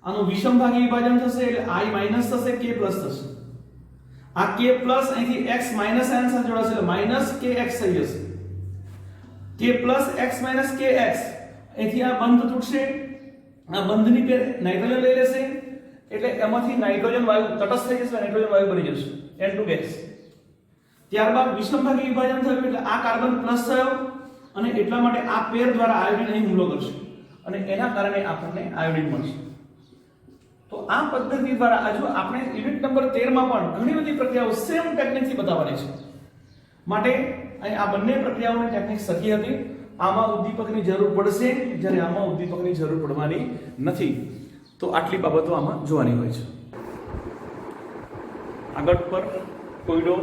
આનું વિષમભાગી વિભાજન થશે એટલે I માઈનસ થશે, K પ્લસ થશે. આ K પ્લસ અહીંથી x માઈનસ n સાથે જોડાશે એટલે માઈનસ KX થઈ જશે. K plus x minus KX, અહીંથી આ બંધ તૂટશે, આ બંધની પેર નાઇટ્રોજન લઈ લેશે એટલે એમાંથી નાઇટ્રોજન વાયુ તટસ્થ થઈ જશે, નાઇટ્રોજન વાયુ બની જશે N2 ગેસ. ત્યારબાદ વિષમભાગી વિભાજન થયું એટલે આ કાર્બન પ્લસ થયો અને એટલા માટે આ પેર દ્વારા આયોડિન અહીં હુમલો કરશે અને એના કારણે આપણને આયોડિન મળશે. તો આ પદ્ધતિ દ્વારા આજુ આપણે યુનિટ નંબર 13 માં પણ ઘણી બધી પ્રક્રિયાઓ સેમ ટેકનિકથી બતાવવાની છે. માટે અહીં આ બંને પ્રક્રિયાઓની ટેકનિક સખી હતી. આમાં ઉદ્દીપકની જરૂર પડશે જ્યારે આમાં ઉદ્દીપકની જરૂર પડવાની નથી. તો આટલી બાબતો આમાં જોવાની હોય છે. આગળ પર કોયડો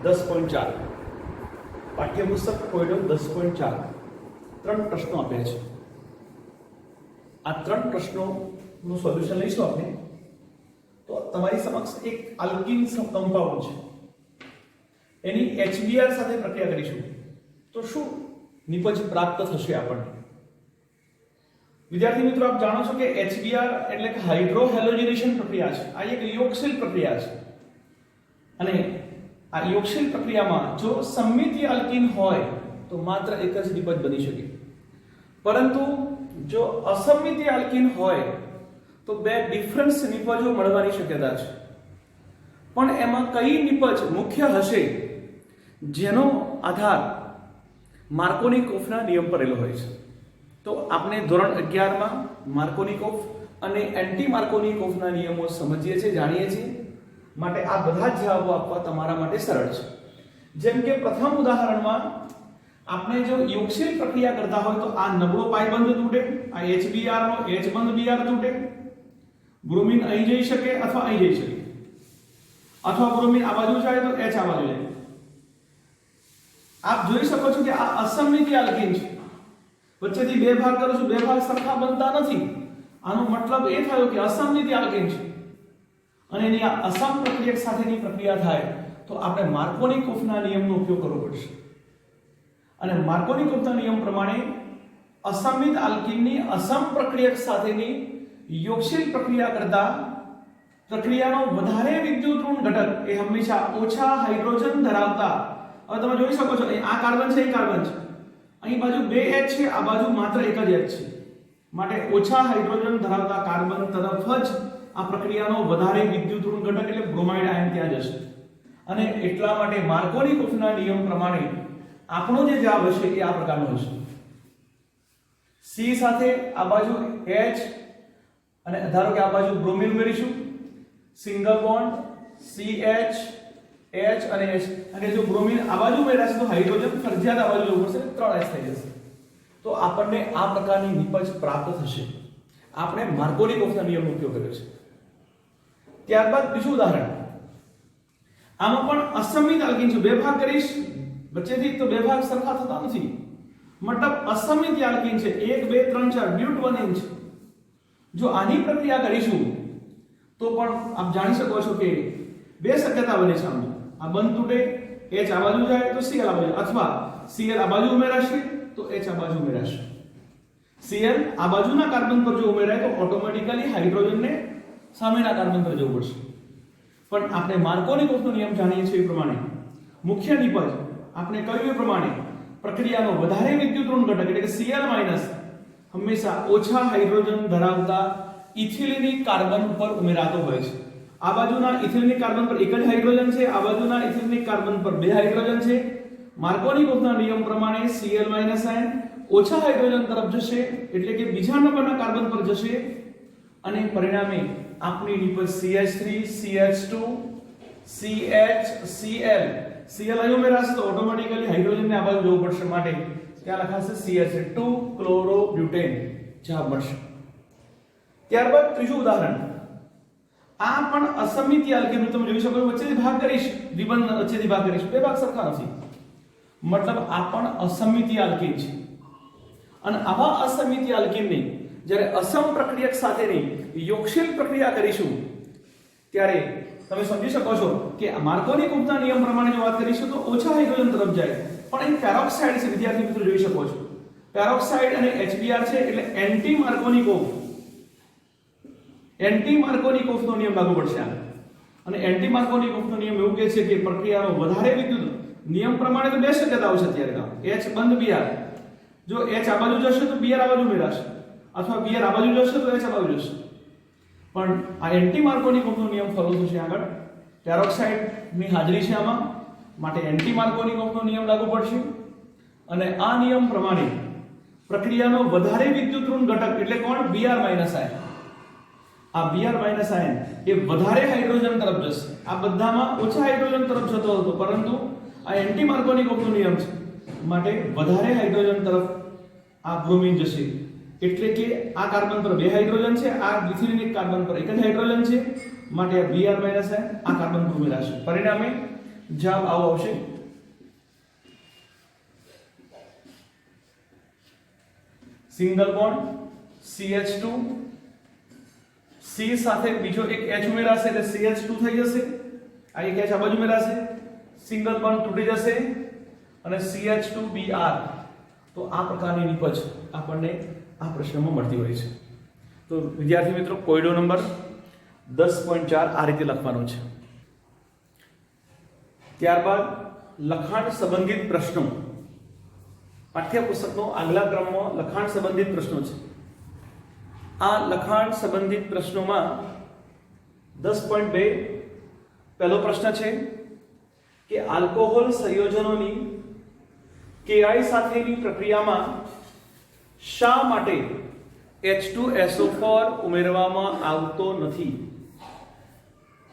10.4 પાઠ્યપુસ્તક કોયડો 10.4 ત્રણ પ્રશ્નો આપ્યા છે. આ ત્રણ પ્રશ્નોનું સોલ્યુશન લઈશું આપણે. તો તમારી સમક્ષ એક આલ્કીન કમ્પાઉન્ડ છે, એની HBr સાથે પ્રક્રિયા કરીશું તો શું નિપજ પ્રાપ્ત થશે આપણને? વિદ્યાર્થી મિત્રો, આપ જાણો છો કે HBr એટલે કે હાઇડ્રોહેલોજનેશન પ્રક્રિયા છે. આ એક યોગશીલ પ્રક્રિયા છે અને આ યોગશીલ પ્રક્રિયામાં જો સમમિતીય આલ્કીન હોય તો માત્ર એક જ નિપજ બની શકે, પરંતુ જો અસમમિતીય આલ્કીન હોય તો બે ડિફરન્સ નિપજો મળવાની શક્યતા છે. પણ એમાં કઈ નિપજ મુખ્ય હશે જેનો આધાર માર્કોનિકોફના નિયમ પર રહેલો હોય છે? તો આપણે ધોરણ 11 માં માર્કોનિકોફ અને એન્ટી માર્કોનિકોફના નિયમો સમજીએ છીએ, જાણીએ છીએ. માટે આ બધા જ જવાબો આપવા તમારા માટે સરળ છે. જેમ કે પ્રથમ ઉદાહરણમાં આપણે જો યોગશીલ પ્રક્રિયા કરતા હોય તો આ નબળો પાયબંધ તૂટે, આ HBr નો H બંધ Br તૂટે, બ્રોમિન અહીં જઈ શકે અથવા અહીં જઈ શકે, અથવા બ્રોમિન આ બાજુ જાય તો H આ બાજુ જાય. આપ જોઈ શકો છો કે આ અસમમિતીય આલ્કીન છે. વચ્ચેથી બે ભાગ કરું છું, બે ભાગ સરખા બનતા નથી. આનો મતલબ એ થયો કે અસમમિતીય આલ્કીન છે અને એની આ અસમ પ્રક્રિયક સાથેની પ્રક્રિયા થાય તો આપણે માર્કોનિકોફના નિયમનો ઉપયોગ કરવો પડશે. અને માર્કોનિકોફના નિયમ પ્રમાણે અસમિત આલ્કીનની અસમ પ્રક્રિયક સાથેની યોગશીલ પ્રક્રિયા કરતા પ્રક્રિયાનો વધારે વિદ્યુત ઋણ ઘટક એ હંમેશા ઓછા હાઇડ્રોજન ધરાવતા, હવે તમે જોઈ શકો છો અહીં આ કાર્બન છે, અહીં કાર્બન છે, અહીં બાજુ બે H છે, આ બાજુ માત્ર એક જ H છે. માટે ઓછા હાઇડ્રોજન ધરાવતા કાર્બન તરફ જ આ પ્રક્રિયાનો વધારે વિદ્યુત ઋણ ઘટક એટલે બ્રોમાઇડ આયન ત્યાં જશે. અને એટલા માટે માર્કોનિકોફના નિયમ પ્રમાણે આપણો જે જવાબ હશે એ આ પ્રકારનો હશે. C સાથે આ બાજુ H અને ધારો કે આ બાજુ બ્રોમિન ઉમેરીશું, સિંગલ બોન્ડ CH H અને H, અને જો બ્રોમિન આ બાજુ ઉમેરાશે તો હાઇડ્રોજન ફરજિયાત આ બાજુ જવું પડશે, 3H થઈ જશે. તો આપણને આ પ્રકારની નિપજ પ્રાપ્ત થશે. આપણે માર્કોનિકોફના નિયમનો ઉપયોગ કર્યો છે. ત્યારબાદ બીજું ઉદાહરણ, આમાં પણ અસમિત આલ્કીન છે. બે ભાગ કરીશ વચ્ચેથી તો બે ભાગ સરખા થતા નથી, મતલબ અસમિત આલ્કીન છે. 1 2 3 4 બ્યુટ 1 ઇંચ. જો આની પ્રક્રિયા કરીશું તો પણ આપ જાણી શકો છો કે બે શક્યતા બને છે. આ બંધ તૂટે, H આ બાજુ જાય તો Cl આ બાજુ, અથવા Cl આ બાજુ ઉમેરાશે તો H આ બાજુ ઉમેરાશે. Cl આ બાજુના કાર્બન પર જો ઉમેરાય તો ઓટોમેટિકલી હાઇડ્રોજનને સામેના કાર્બન પર જવું પડશે. પણ આપણે માર્કોનિકોફનો નિયમ જાણીએ છીએ એ પ્રમાણે મુખ્ય નિપજ આપણે કહ્યું એ પ્રમાણે પ્રક્રિયાનો વધારે વિદ્યુત ઋણ ઘટક એટલે કે Cl માઈનસ હંમેશા ઓછા હાઇડ્રોજન ધરાવતા ઇથિલિનિક કાર્બન પર ઉમેરાતો હોય છે. આ બાજુના ઇથિલિનિક કાર્બન પર એક જ હાઇડ્રોજન છે, આ બાજુના ઇથિલિનિક કાર્બન પર બે હાઇડ્રોજન છે. માર્કોનિકોફના નિયમ પ્રમાણે Cl માઈનસ આયન ઓછા હાઇડ્રોજન તરફ જશે એટલે કે બીજા નંબરના કાર્બન પર જશે અને પરિણામે આપણી નિપજ CH3 CH2 CH Cl Cl અહીં ઉમેરાશે તો ઓટોમેટિકલી હાઇડ્રોજનને આ બાજુ જવું પડશે. માટે ત્યાં લખાશે CH2 ક્લોરોબ્યુટેન જવાબ મળશે. ત્યારબાદ ત્રીજું ઉદાહરણ, આ પણ અસમિતીય આલ્કીન તમે જોઈ શકો છો. વચ્ચેથી ભાગ કરીશ, રિબન વચ્ચેથી ભાગ કરીશ, બે ભાગ સરખા નથી, મતલબ આ પણ અસમિતીય આલ્કીન છે. અને આવા અસમિતીય આલ્કીનને જ્યારે અસમ પ્રક્રિયક સાથેની યોગશીલ પ્રક્રિયા કરીશું ત્યારે તમે સમજી શકો છો કે માર્કોની કુપના નિયમ પ્રમાણે જો વાત કરીશું તો ઓછા હાઇડ્રોજન તરફ જાય, પણ અહીં પેરોક્સાઇડ છે વિદ્યાર્થી મિત્રો, જોઈ શકો છો પેરોક્સાઇડ અને HBr છે એટલે એન્ટી માર્કોનિકોવ નો નિયમ લાગુ પડશે આ. અને એન્ટી માર્કોનિકોવ નો નિયમ એવું કહે છે કે પ્રક્રિયાનો વધારે વિદ્યુત નિયમ પ્રમાણે તો બે શક્યતાઓ છે અત્યારે, H બંધ Br, જો H આ બાજુ જશે તો Br આ બાજુ મેળાશે, અથવા Br આ બાજુ જશે તો H આ બાજુ જશે. પણ આ એન્ટી માર્કોનિકોવ નો નિયમ ફોલો થશે આગળ. પેરોક્સાઇડ ની હાજરી છે આમાં, માટે એન્ટી માર્કોનિકોવ નો નિયમ લાગુ પડશે. અને આ નિયમ પ્રમાણે પ્રક્રિયાનો વધારે વિદ્યુત ઋણ ઘટક એટલે કોણ? Br minus ion. આ Br માઈનસ આયન એ વધારે હાઇડ્રોજન તરફ જશે. આ બધામાં ઓછા હાઇડ્રોજન તરફ જતો હતો, પરંતુ આ એન્ટી માર્કોનિકોવ નો નિયમ છે માટે વધારે હાઇડ્રોજન તરફ આ બ્રોમિન જશે. એટલે કે આ કાર્બન પર બે હાઇડ્રોજન છે, આ મિથિલિન કાર્બન પર એક જ હાઇડ્રોજન છે, માટે આ Br માઈનસ આયન આ કાર્બન પર ઉમેરાશે. પરિણામે જવાબ આવો આવશે. સિંગલ બોન્ડ CH2, C સાથે બીજો એક H ઉમેરાશે એટલે CH2 થઈ જશે. આ એક H આ બાજુ ઉમેરાશે, સિંગલ બોન્ડ તૂટી જશે અને CH2Br. તો આ પ્રકારની નિપજ આપણને આ પ્રશ્નમાં મળતી હોય છે. તો વિદ્યાર્થી મિત્રો, કોયડો નંબર 10.4 આ રીતે લખવાનો છે. ત્યારબાદ લખાણ સંબંધિત પ્રશ્નો. પાઠ્યપુસ્તકનો આગલા ક્રમમાં લખાણ સંબંધિત પ્રશ્નો છે. આ લખાણ સંબંધિત પ્રશ્નોમાં 10.2 પહેલો પ્રશ્ન છે કે આલ્કોહોલ સંયોજનોની Ki સાથેની પ્રક્રિયામાં શા માટે H2SO4 ઉમેરવામાં આવતો નથી?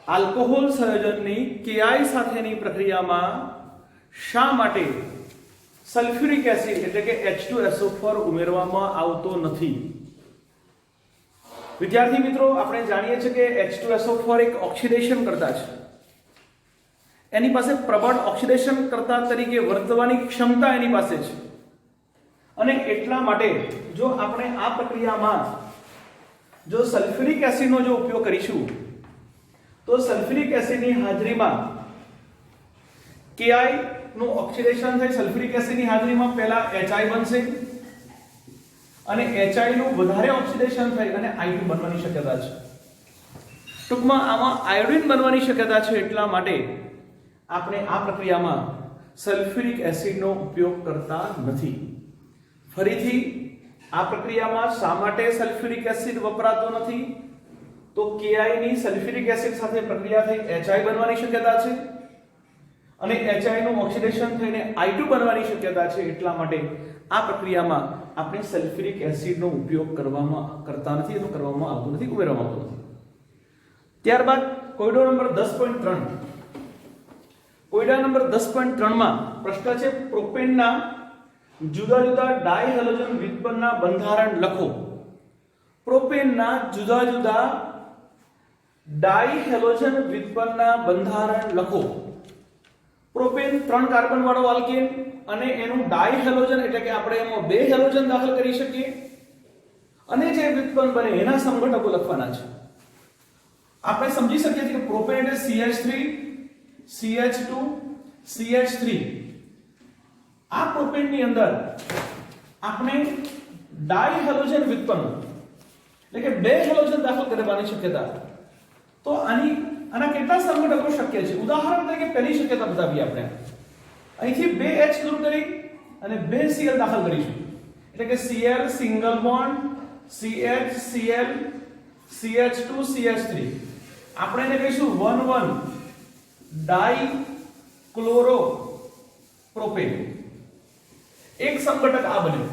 આલ્કોહોલ સંયોજનની Ki સાથેની પ્રક્રિયામાં શા માટે સલ્ફ્યુરિક એસિડ એટલે કે H2SO4 ઉમેરવામાં આવતો નથી? વિદ્યાર્થી મિત્રો, આપણે જાણીએ છીએ કે H2SO4 એક ઓક્સિડેશન કરતા છે. એની પાસે પ્રબળ ઓક્સિડેશન કરતા તરીકે વર્તવાની ક્ષમતા એની પાસે છે. અને એટલા માટે જો આપણે આ પ્રક્રિયામાં જો સલ્ફ્યુરિક એસિડનો જો ઉપયોગ કરીશું તો સલ્ફ્યુરિક એસિડની હાજરીમાં Ki નું ઓક્સિડેશન થઈ સલ્ફ્યુરિક એસિડની હાજરીમાં પહેલા Hi બનશે અને Hi નું વધારે ઓક્સિડેશન થઈ અને I2 બનવાની શક્યતા છે. ટૂંકમાં આમાં આયોડિન બનવાની શક્યતા છે. એટલા માટે આપણે આ પ્રક્રિયામાં સલ્ફ્યુરિક એસિડનો ઉપયોગ કરતા નથી. ફરીથી આ પ્રક્રિયામાં શા માટે સલ્ફ્યુરિક એસિડ વપરાતો નથી? તો Ki ની સલ્ફ્યુરિક એસિડ સાથે પ્રક્રિયા થઈ Hi બનવાની શક્યતા છે અને Hi નું ઓક્સિડેશન થઈને I2 બનવાની શક્યતા છે. એટલા માટે આ પ્રક્રિયામાં આપણે સલ્ફ્યુરિક એસિડનો ઉપયોગ કરતા નથી, એનો કરવામાં આવતો નથી, ઉમેરવામાં આવતો નથી. ત્યારબાદ કોયડો નંબર 10.3. કોયડા નંબર 10.3 માં પ્રશ્ન છે પ્રોપેનના જુદા જુદા ડાયહેલોજન વ્યુત્પન્નના બંધારણ લખો. પ્રોપેનના જુદા જુદા ડાયહેલોજન વ્યુત્પન્નના બંધારણ લખો. પ્રોપેન 3 કાર્બન વાળો આલ્કેન અને એનું ડાયહેલોજન એટલે કે આપણે એમાં 2 હેલોજન દાખલ કરી શકીએ અને જે વ્યુત્પન્ન બને એના સંઘટકો લખવાના છે. આપણે સમજી શકીએ છીએ કે પ્રોપેન એટલે CH3 CH2 CH3. આ પ્રોપેનની અંદર આપણે ડાયહેલોજન વ્યુત્પન્ન એટલે કે 2 હેલોજન દાખલ કરવાની શક્યતા. તો આના કેટલા સંઘટકો શક્ય છે? ઉદાહરણ તરીકે પહેલી શક્યતા બતાવીએ આપણે. અહીંથી 2 H દૂર કરી અને 2 Cl દાખલ કરીશું. એટલે કે Cl single bond CH Cl CH2 CH3. આપણે એને કહીશું 1,1 ડાઇક્લોરોપ્રોપેન. એક સંઘટક આ બન્યું.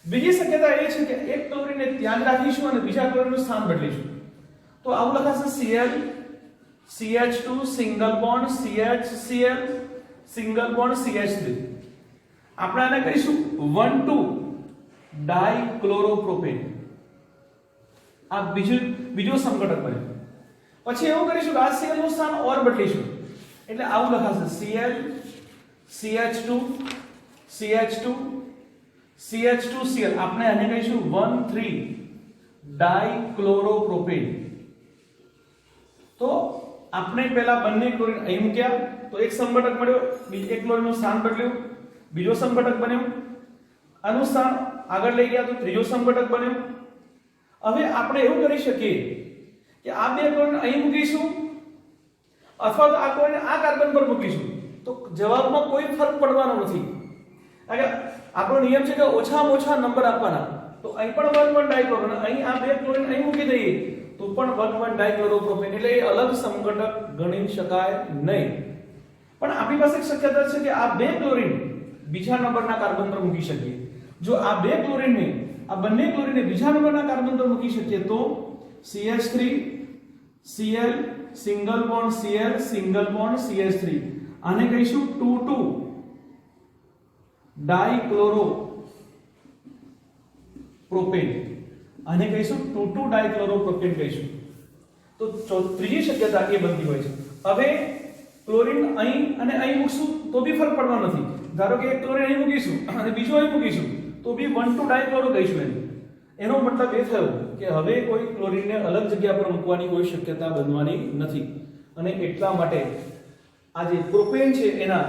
બીજી શક્યતા એ છે કે એક ક્લોરીનને ત્યાં જ રાખીશું અને બીજા ક્લોરીનનું સ્થાન બદલીશું. તો આવું લખાશે Cl CH2 single bond CH Cl single bond CH3. આપણે આને કહીશું 1,2 ડાઇક્લોરોપ્રોપેન. આ બીજો સંઘટક બન્યો. પછી એવું કરીશું કે આ Cl નું સ્થાન ઓર બદલીશું. એટલે આવું લખાશે Cl CH2 CH2 CH2 Cl. આપણે આને કહીશું 1,3 ડાઇક્લોરોપ્રોપેન. તો આપણે પહેલા બંને ક્લોરીન અહીં મૂક્યા તો એક સમઘટક મળ્યો, એક ક્લોરીનનું સ્થાન બદલ્યું, બીજો સમઘટક બન્યો, આનું સ્થાન આગળ લઈ ગયા તો ત્રીજો સમઘટક બન્યો. હવે આપણે એવું કરી શકીએ કે આ બે ક્લોરીન અહીં મૂકીશું અથવા તો આ ક્લોરીન આ કાર્બન પર મૂકીશું તો જવાબમાં કોઈ ફરક પડવાનો નથી. આપણો નિયમ છે કે ઓછામાં ઓછા નંબર આપવાના. તો અહીં પણ 1,1 ડાયક્લોરો, અહીં આ બે ક્લોરીન અહીં મૂકી દઈએ તો પણ 1,1 ડાયક્લોરોપ્રોપેન, એટલે એ અલગ સમઘટક ગણી શકાય નહીં. પણ આપણી પાસે એક શક્યતા છે કે આ બે ક્લોરીન બીજા નંબરના કાર્બન પર મૂકી શકીએ. જો આ બે ક્લોરીનને, આ બંને ક્લોરીનને બીજા નંબરના કાર્બન પર મૂકી શકીએ તો CH3 Cl single bond Cl single bond CH3, આને કહીશું 2,2 ડાઇક્લોરો પ્રોપેન, આને કહીશું 2,2 ડાઇક્લોરો પ્રોપેન કહીશું. તો ત્રીજી શક્યતા એ બનતી હોય છે. હવે ક્લોરીન અહીં અને અહીં મૂકશું તો બી ફરક પડવાનો નથી. ધારો કે એક ક્લોરીન અહીં મૂકીશું અને બીજો અહીં મૂકીશું તો બી 1,2 ડાઇક્લોરો કહીશું. એનો મતલબ એ થયો કે હવે કોઈ ક્લોરીનને અલગ જગ્યા પર મૂકવાની કોઈ શક્યતા બનવાની નથી. અને એટલા માટે આ જે પ્રોપેન છે એના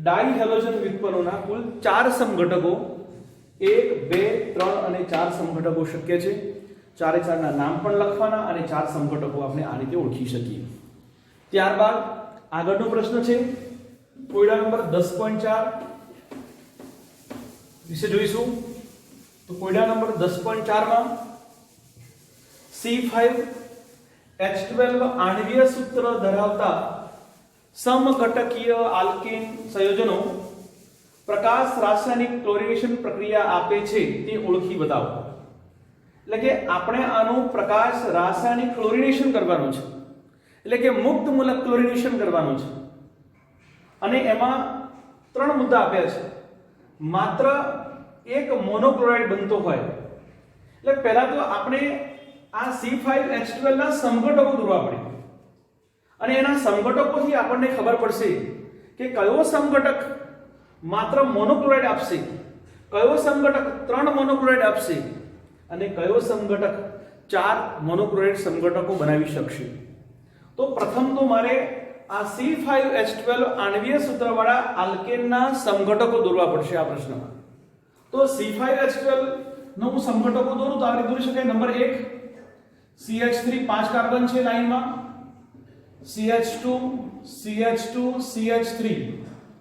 ડાઇહેલોજન વ્યુત્પન્નોના કુલ 4 સમઘટકો, 1, 2, 3 અને 4 સમઘટકો શક્ય છે. 4 ના નામ પણ લખવાના અને 4 સમઘટકો આપણે આ રીતે ઓળખી શકીએ. ત્યારબાદ આગળનો પ્રશ્ન છે કોયડા નંબર 10.4 વિશે જોઈશું. તો કોયડા નંબર 10.4 માં C5H12 આણ્વીય સૂત્ર ધરાવતા સમઘટકીય આલ્કેન સંયોજનો પ્રકાશ રાસાયણિક ક્લોરિનેશન પ્રક્રિયા આપે છે તે ઓળખી બતાવો. એટલે કે આપણે આનું પ્રકાશ રાસાયણિક ક્લોરિનેશન કરવાનું છે, એટલે કે મુક્ત મૂલક ક્લોરિનેશન કરવાનું છે. અને એમાં 3 મુદ્દા આપ્યા છે. માત્ર એક મોનોક્લોરાઇડ બનતો હોય, એટલે પહેલા તો આપણે આ C5H12 ના સમઘટકો દોરવા પડે અને એના સમઘટકોથી આપણને ખબર પડશે કે કયો સમઘટક માત્ર મોનોક્લોરાઇડ આપશે, કયો સમઘટક 3 મોનોક્લોરાઇડ આપશે અને કયો સમઘટક 4 મોનોક્લોરાઇડ સમઘટકો બનાવી શકશે. તો પ્રથમ તો મારે આ C5H12 આણ્વીય સૂત્રવાળા આલ્કેનના સમઘટકો દોરવા પડશે આ પ્રશ્નમાં. તો C5H12 નો હું સમઘટકો દોરું તો આ રીતે દોરી શકાય. નંબર 1 CH3 5 કાર્બન છે લાઈનમાં, CH2 CH2 CH3,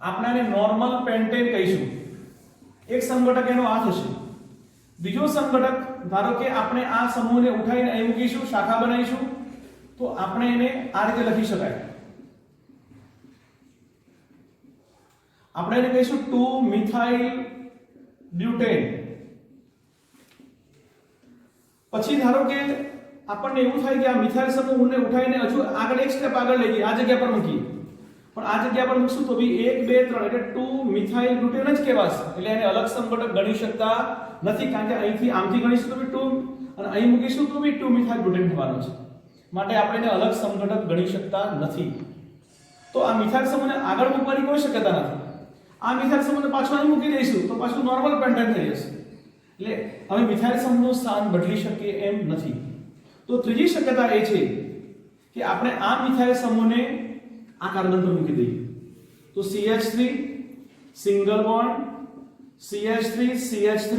આપણે આને નોર્મલ પેન્ટેન કહીશું. એક સમઘટક એનો આ થશે. બીજો સમઘટક ધારો કે આપણે આ સમૂહને ઉઠાવીને અહીં મૂકીશું, શાખા બનાવીશું તો આપણે એને આ રીતે લખી શકાય. આપણે એને કહીશું 2 મિથાઇલ બ્યુટેન. પછી ધારો કે આપણને એવું થાય કે આ મિથાઇલ સમૂહને ઉઠાવીને હજુ આગળ એક સ્ટેપ આગળ લઈ જઈએ, આ જગ્યા પર મૂકીએ, પણ આ જગ્યા પર મૂકશું તો બી 1 2 3 એટલે 2 મિથાઇલ બ્યુટેન જ કહેવાશે. એટલે એને અલગ સમઘટક ગણી શકતા નથી, કારણ કે અહીંથી આમથી ગણીશું તો બી 2 અને અહીં મૂકીશું તો બી 2 મિથાઇલ બ્યુટેન થવાનો છે. માટે આપણે એને અલગ સમઘટક ગણી શકતા નથી. તો આ મિથાઇલ સમૂહને આગળ મૂકવાની કોઈ શક્યતા નથી. આ મિથાઇલ સમૂહને પાછો અહીં મૂકી દઈશું તો પાછું નોર્મલ પેન્ટેન થઈ જશે. એટલે હવે મિથાઇલ સમૂહનું સ્થાન બદલી શકીએ એમ નથી. તો ત્રીજી શક્યતા એ છે કે આપણે આ મિથાઇલ સમૂહને આ કાર્બન પર મૂકી દઈએ તો CH3 single bond CH3 CH3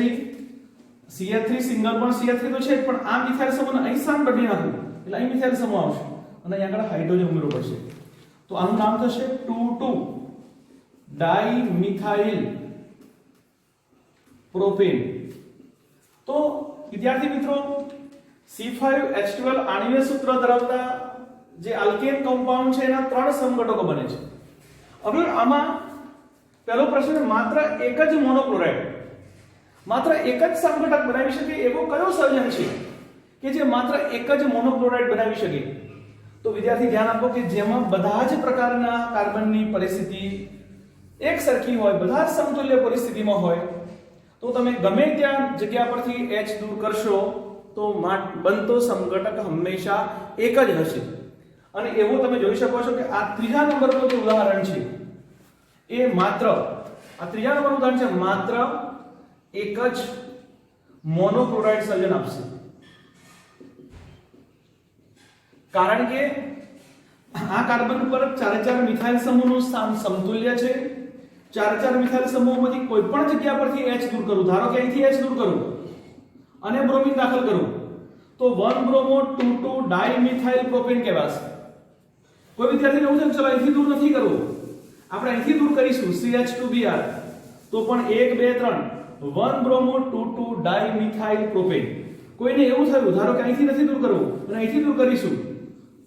CH3 single bond CH3 તો છે પણ આ મિથાઇલ સમૂહને અહીં સ્થાન બદલી નાખવું એટલે અહીં મિથાઇલ સમૂહ આવશે અને અહીં આગળ હાઇડ્રોજન ઉમેરવો પડશે. તો આનું નામ થશે 2,2 ડાઇમિથાઇલ પ્રોપેન. તો વિદ્યાર્થી મિત્રો C5H12 આણ્વીય સૂત્ર ધરાવતા જે આલ્કેન કમ્પાઉન્ડ છે એના 3 સમઘટકો બને છે. હવે આમાં પહેલો પ્રશ્ન માત્ર એક જ મોનોક્લોરાઇડ, માત્ર એક જ સમઘટક બનાવી શકે એવો કયો સંયોજન છે કે જે માત્ર એક જ મોનોક્લોરાઇડ બનાવી શકે? તો વિદ્યાર્થી ધ્યાન આપો કે જેમાં બધા જ પ્રકારના કાર્બનની પરિસ્થિતિ એક સરખી હોય, બધા જ સમતુલ્ય પરિસ્થિતિમાં હોય તો તમે ગમે ત્યાં જગ્યા પરથી H દૂર કરશો તો બનતો સમઘટક હંમેશા એક જ હશે. અને એવું તમે જોઈ શકો છો કે આ ત્રીજા નંબરનું જે ઉદાહરણ છે એ માત્ર આ ત્રીજા નંબરનું ઉદાહરણ છે માત્ર એક જ મોનોક્લોરાઇડ સંયોજન આપશે. કારણ કે આ કાર્બન પર 4 મિથાઇલ સમૂહનું સ્થાન સમતુલ્ય છે. 4 મિથાઇલ સમૂહમાંથી કોઈ પણ જગ્યા પરથી H દૂર કરું, ધારો કે અહીંથી H દૂર કરું અને બ્રોમિન દાખલ કરું તો 1 બ્રોમો 2 ડાઇમિથાઇલ પ્રોપેન કહેવાશે. કોઈ વિદ્યાર્થીને એવું થાય ચલો અહીંથી દૂર નથી કરવું, આપણે અહીંથી દૂર કરીશું CH2Br તો પણ 1 2 3 1 બ્રોમો 2 ડાઇમિથાઇલ પ્રોપેન. કોઈને એવું થયું ધારો કે અહીંથી નથી દૂર કરવું અને અહીંથી દૂર કરીશું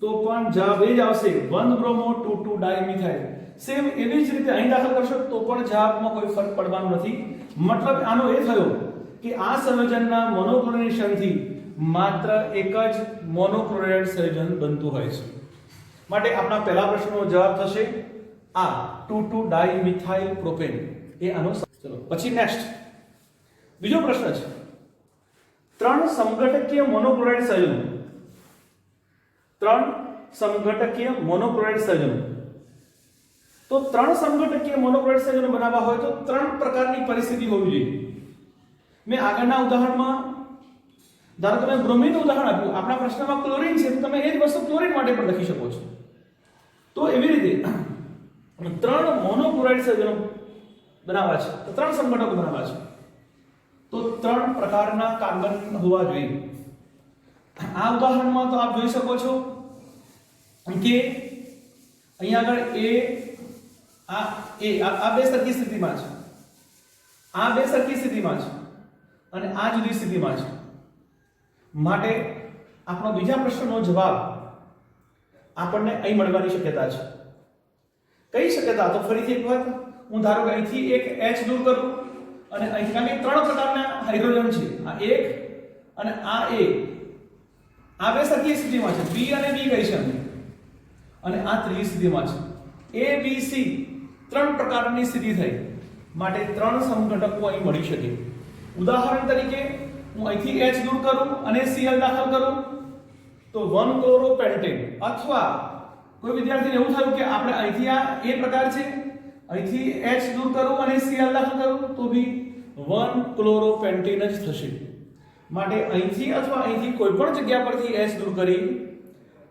તો પણ જવાબ એ જ આવશે 1 બ્રોમો 2 ડાઇમિથાઇલ. સેમ એવી જ રીતે અહીં દાખલ કરશો તો પણ જવાબમાં કોઈ ફરક પડવાનો નથી. મતલબ આનો એ થયો કે આ સંયોજનના મોનોક્લોરિનેશનથી માત્ર એક જ મોનોક્લોરાઇડ સંયોજન બનતું હોય છે. માટે આપણા પહેલા પ્રશ્નનો જવાબ થશે આ 2 ડાઇમિથાઇલ પ્રોપેન. એ આનો. ચલો પછી નેક્સ્ટ બીજો પ્રશ્ન છે 3 સમઘટકીય મોનોક્લોરાઇડ સંયોજનો. 3 સમઘટકીય મોનોક્લોરાઇડ સંયોજનો. તો 3 સમઘટકીય મોનોક્લોરાઇડ સંયોજનો બનાવવા હોય તો 3 પ્રકારની પરિસ્થિતિ હોવી જોઈએ. મેં આગળના ઉદાહરણમાં ધારો તમે બ્રોમિનનું ઉદાહરણ આપ્યું, આપણા પ્રશ્નમાં ક્લોરીન છે તો તમે એ જ વસ્તુ ક્લોરીન માટે પણ લખી શકો છો. તો એવી રીતે 3 મોનોક્લોરાઇડ સંયોજનો બનાવવા છે તો 3 સમઘટકો બનાવવા છે તો 3 પ્રકારના કાર્બન હોવા જોઈએ. આ ઉદાહરણમાં તો આપ જોઈ શકો છો કે અહીંયા આગળ આ બે સરખી સ્થિતિમાં છે, આ બે સરખી સ્થિતિમાં છે અને આ જુદી સ્થિતિમાં છે. માટે આપણો બીજા પ્રશ્નનો જવાબ આપણને અહીં મળવાની શક્યતા છે. કઈ શક્યતા? તો ફરીથી એક વાત, હું ધારો કે અહીંથી એક H દૂર કરું અને અહીં કારણ કે 3 પ્રકારના હાઇડ્રોજન છે, આ એક અને આ એક, આ બે સરખી સ્થિતિમાં છે, B અને B કહી છે અને આ ત્રીજી સ્થિતિમાં છે. A B C 3 પ્રકારની સ્થિતિ થઈ માટે 3 સમઘટકો અહીં મળી શકે. ઉદાહરણ તરીકે હું અહીંથી H દૂર કરું અને Cl દાખલ કરું તો 1 ક્લોરોપેન્ટેન, અથવા કોઈ વિદ્યાર્થીને એવું થયું કે આપણે અહીંથી આ A પ્રકાર છે, અહીંથી H દૂર કરું અને Cl દાખલ કરું તો બી 1 ક્લોરોપેન્ટેન જ થશે. માટે અહીંથી અથવા અહીંથી કોઈ પણ જગ્યા પરથી H દૂર કરી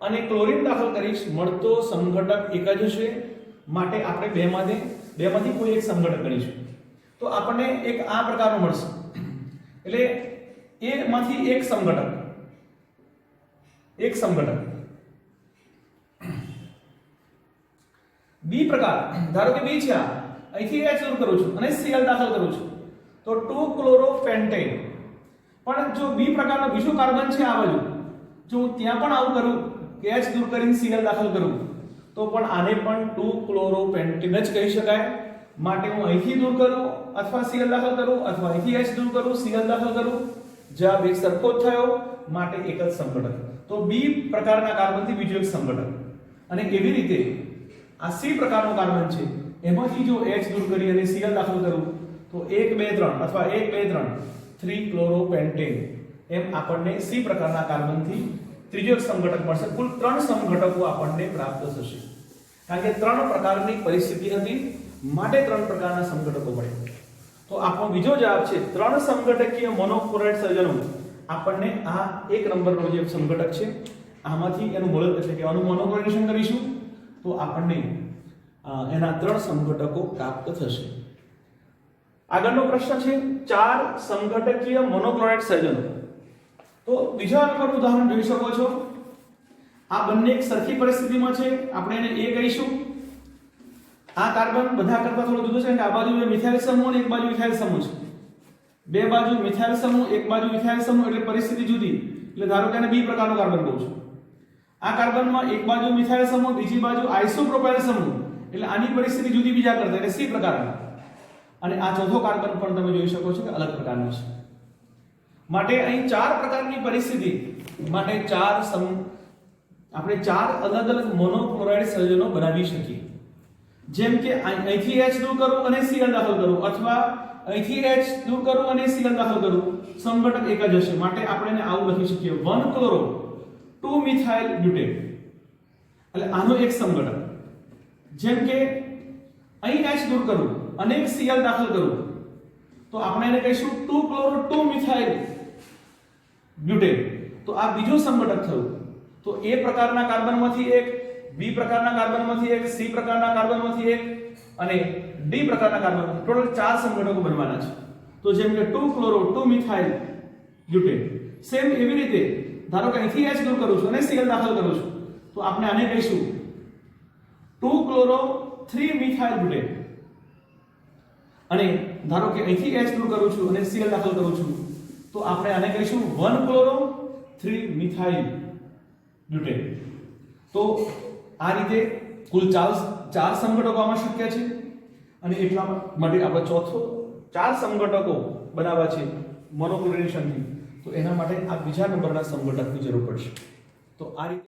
અને ક્લોરીન દાખલ કરીશ મળતો સમઘટક એક જ હશે. માટે આપણે બેમાંથી કોઈ એક સમઘટક કરીશું તો આપણને એક આ પ્રકારનું મળશે. એટલે A માંથી એક સમઘટક B પ્રકાર, ધારો કે B છે, અહીંથી H દૂર કરું છું અને Cl દાખલ કરું છું તો 2 ક્લોરોપેન્ટેન. પણ જો B પ્રકારનો બીજો કાર્બન છે આ બાજુ, જો હું ત્યાં પણ આવું કરું કે H દૂર કરીને Cl દાખલ કરું તો પણ આને પણ 2 ક્લોરોપેન્ટેન જ કહી શકાય. માટે હું અહીંથી દૂર કરું અથવા Cl દાખલ કરું અથવા અહીંથી H દૂર કરું Cl દાખલ કરું, જવાબ એક સરખો જ થયો. માટે એક જ સમઘટક. તો B પ્રકારના કાર્બનથી બીજો એક સમઘટક. અને એવી રીતે આ C પ્રકારનો કાર્બન છે એમાંથી જો H દૂર કરી અને Cl દાખલ કરું તો 1 2 3 અથવા 1 2 3 3 ક્લોરોપેન્ટેન. એમ આપણને C પ્રકારના કાર્બનથી ત્રીજો એક સમઘટક મળશે. કુલ 3 સમઘટકો આપણને પ્રાપ્ત થશે. કારણ કે 3 પ્રકારની પરિસ્થિતિ હતી માટે 3 પ્રકારના સમઘટકો મળ્યા. તો આપણો બીજો જવાબ છે 3 સમઘટકીય મોનોક્લોરાઇડ સંયોજનો. આપણને આ 1 નંબરનો જે સમઘટક છે આમાંથી એનું મોલ એટલે કે આનું મોનોક્લોરાઇઝેશન કરીશું તો આપણને એના 3 સમઘટકો પ્રાપ્ત થશે. આગળનો પ્રશ્ન છે 4 સમઘટકીય મોનોક્લોરાઇડ સંયોજનો. તો બીજા નંબરનું ઉદાહરણ જોઈ શકો છો. આ બંને એક સરખી પરિસ્થિતિમાં છે, આપણે એને A કહીશું. આ કાર્બન બધા કરતા થોડું જુદું છે કે આ બાજુ મિથાઇલ સમૂહ અને એક બાજુ ઇથાઇલ સમૂહ છે. બે બાજુ મિથાઇલ સમૂહ, એક બાજુ ઇથાઇલ સમૂહ એટલે પરિસ્થિતિ જુદી. એટલે ધારો કે આને B પ્રકારનો કાર્બન કહું છું. આ કાર્બનમાં એક બાજુ મિથાઇલ સમૂહ, બીજી બાજુ આઇસોપ્રોપાઇલ સમૂહ એટલે આની પરિસ્થિતિ જુદી બીજા કરતા એટલે C પ્રકારનો. અને આ ચોથો કાર્બન પણ તમે જોઈ શકો છો કે અલગ પ્રકારનો છે. માટે અહીં 4 પ્રકારની પરિસ્થિતિ માટે આપણે 4 અલગ અલગ મોનોક્લોરાઇડ સંયોજનો બનાવી શકીએ. જેમ કે અહીંથી H દૂર કરું અને Cl દાખલ કરું અથવા અહીંથી H દૂર કરું અને Cl દાખલ કરું, સમઘટક એક જ હશે. માટે આપણે એને આવું લખી શકીએ 1 ક્લોરો 2 મિથાઇલ બ્યુટેન. એટલે આનો એક સમઘટક. જેમ કે અહીં H દૂર કરું અને Cl દાખલ કરું તો આપણે એને કહીશું 2 ક્લોરો 2 મિથાઇલ બ્યુટેન. તો આ બીજો સમઘટક થયું. તો A પ્રકારના કાર્બનમાંથી એક બી પ્રકારના કાર્બનમાંથી એક, સી પ્રકારના કાર્બનમાંથી એક અને ડી પ્રકારના કાર્બન, ટોટલ 4 સંઘટકો બનવાના છે. તો જેમ કે 2 ક્લોરો 2 મિથાઇલ બ્યુટેન, સેમ એવી રીતે ધારો કે અહીંથી H દૂર કરું છું અને Cl દાખલ કરું છું તો આપણે આને કહીશું 2 ક્લોરો 3 મિથાઇલ બ્યુટેન. અને ધારો કે અહીંથી H દૂર કરું છું અને Cl દાખલ કરું છું તો આપણે આને કહીશું 1 ક્લોરો 3 મિથાઇલ બ્યુટેન. તો આ રીતે કુલ 4 સંઘટકો આમાં શક્ય છે અને એટલા માટે આપણે ચોથો 4 સંઘટકો બનાવવા છે મોનોક્લોરિનેશનથી, તો એના માટે આ બીજા નંબરના સંઘટકની જરૂર પડશે. તો આ રીતે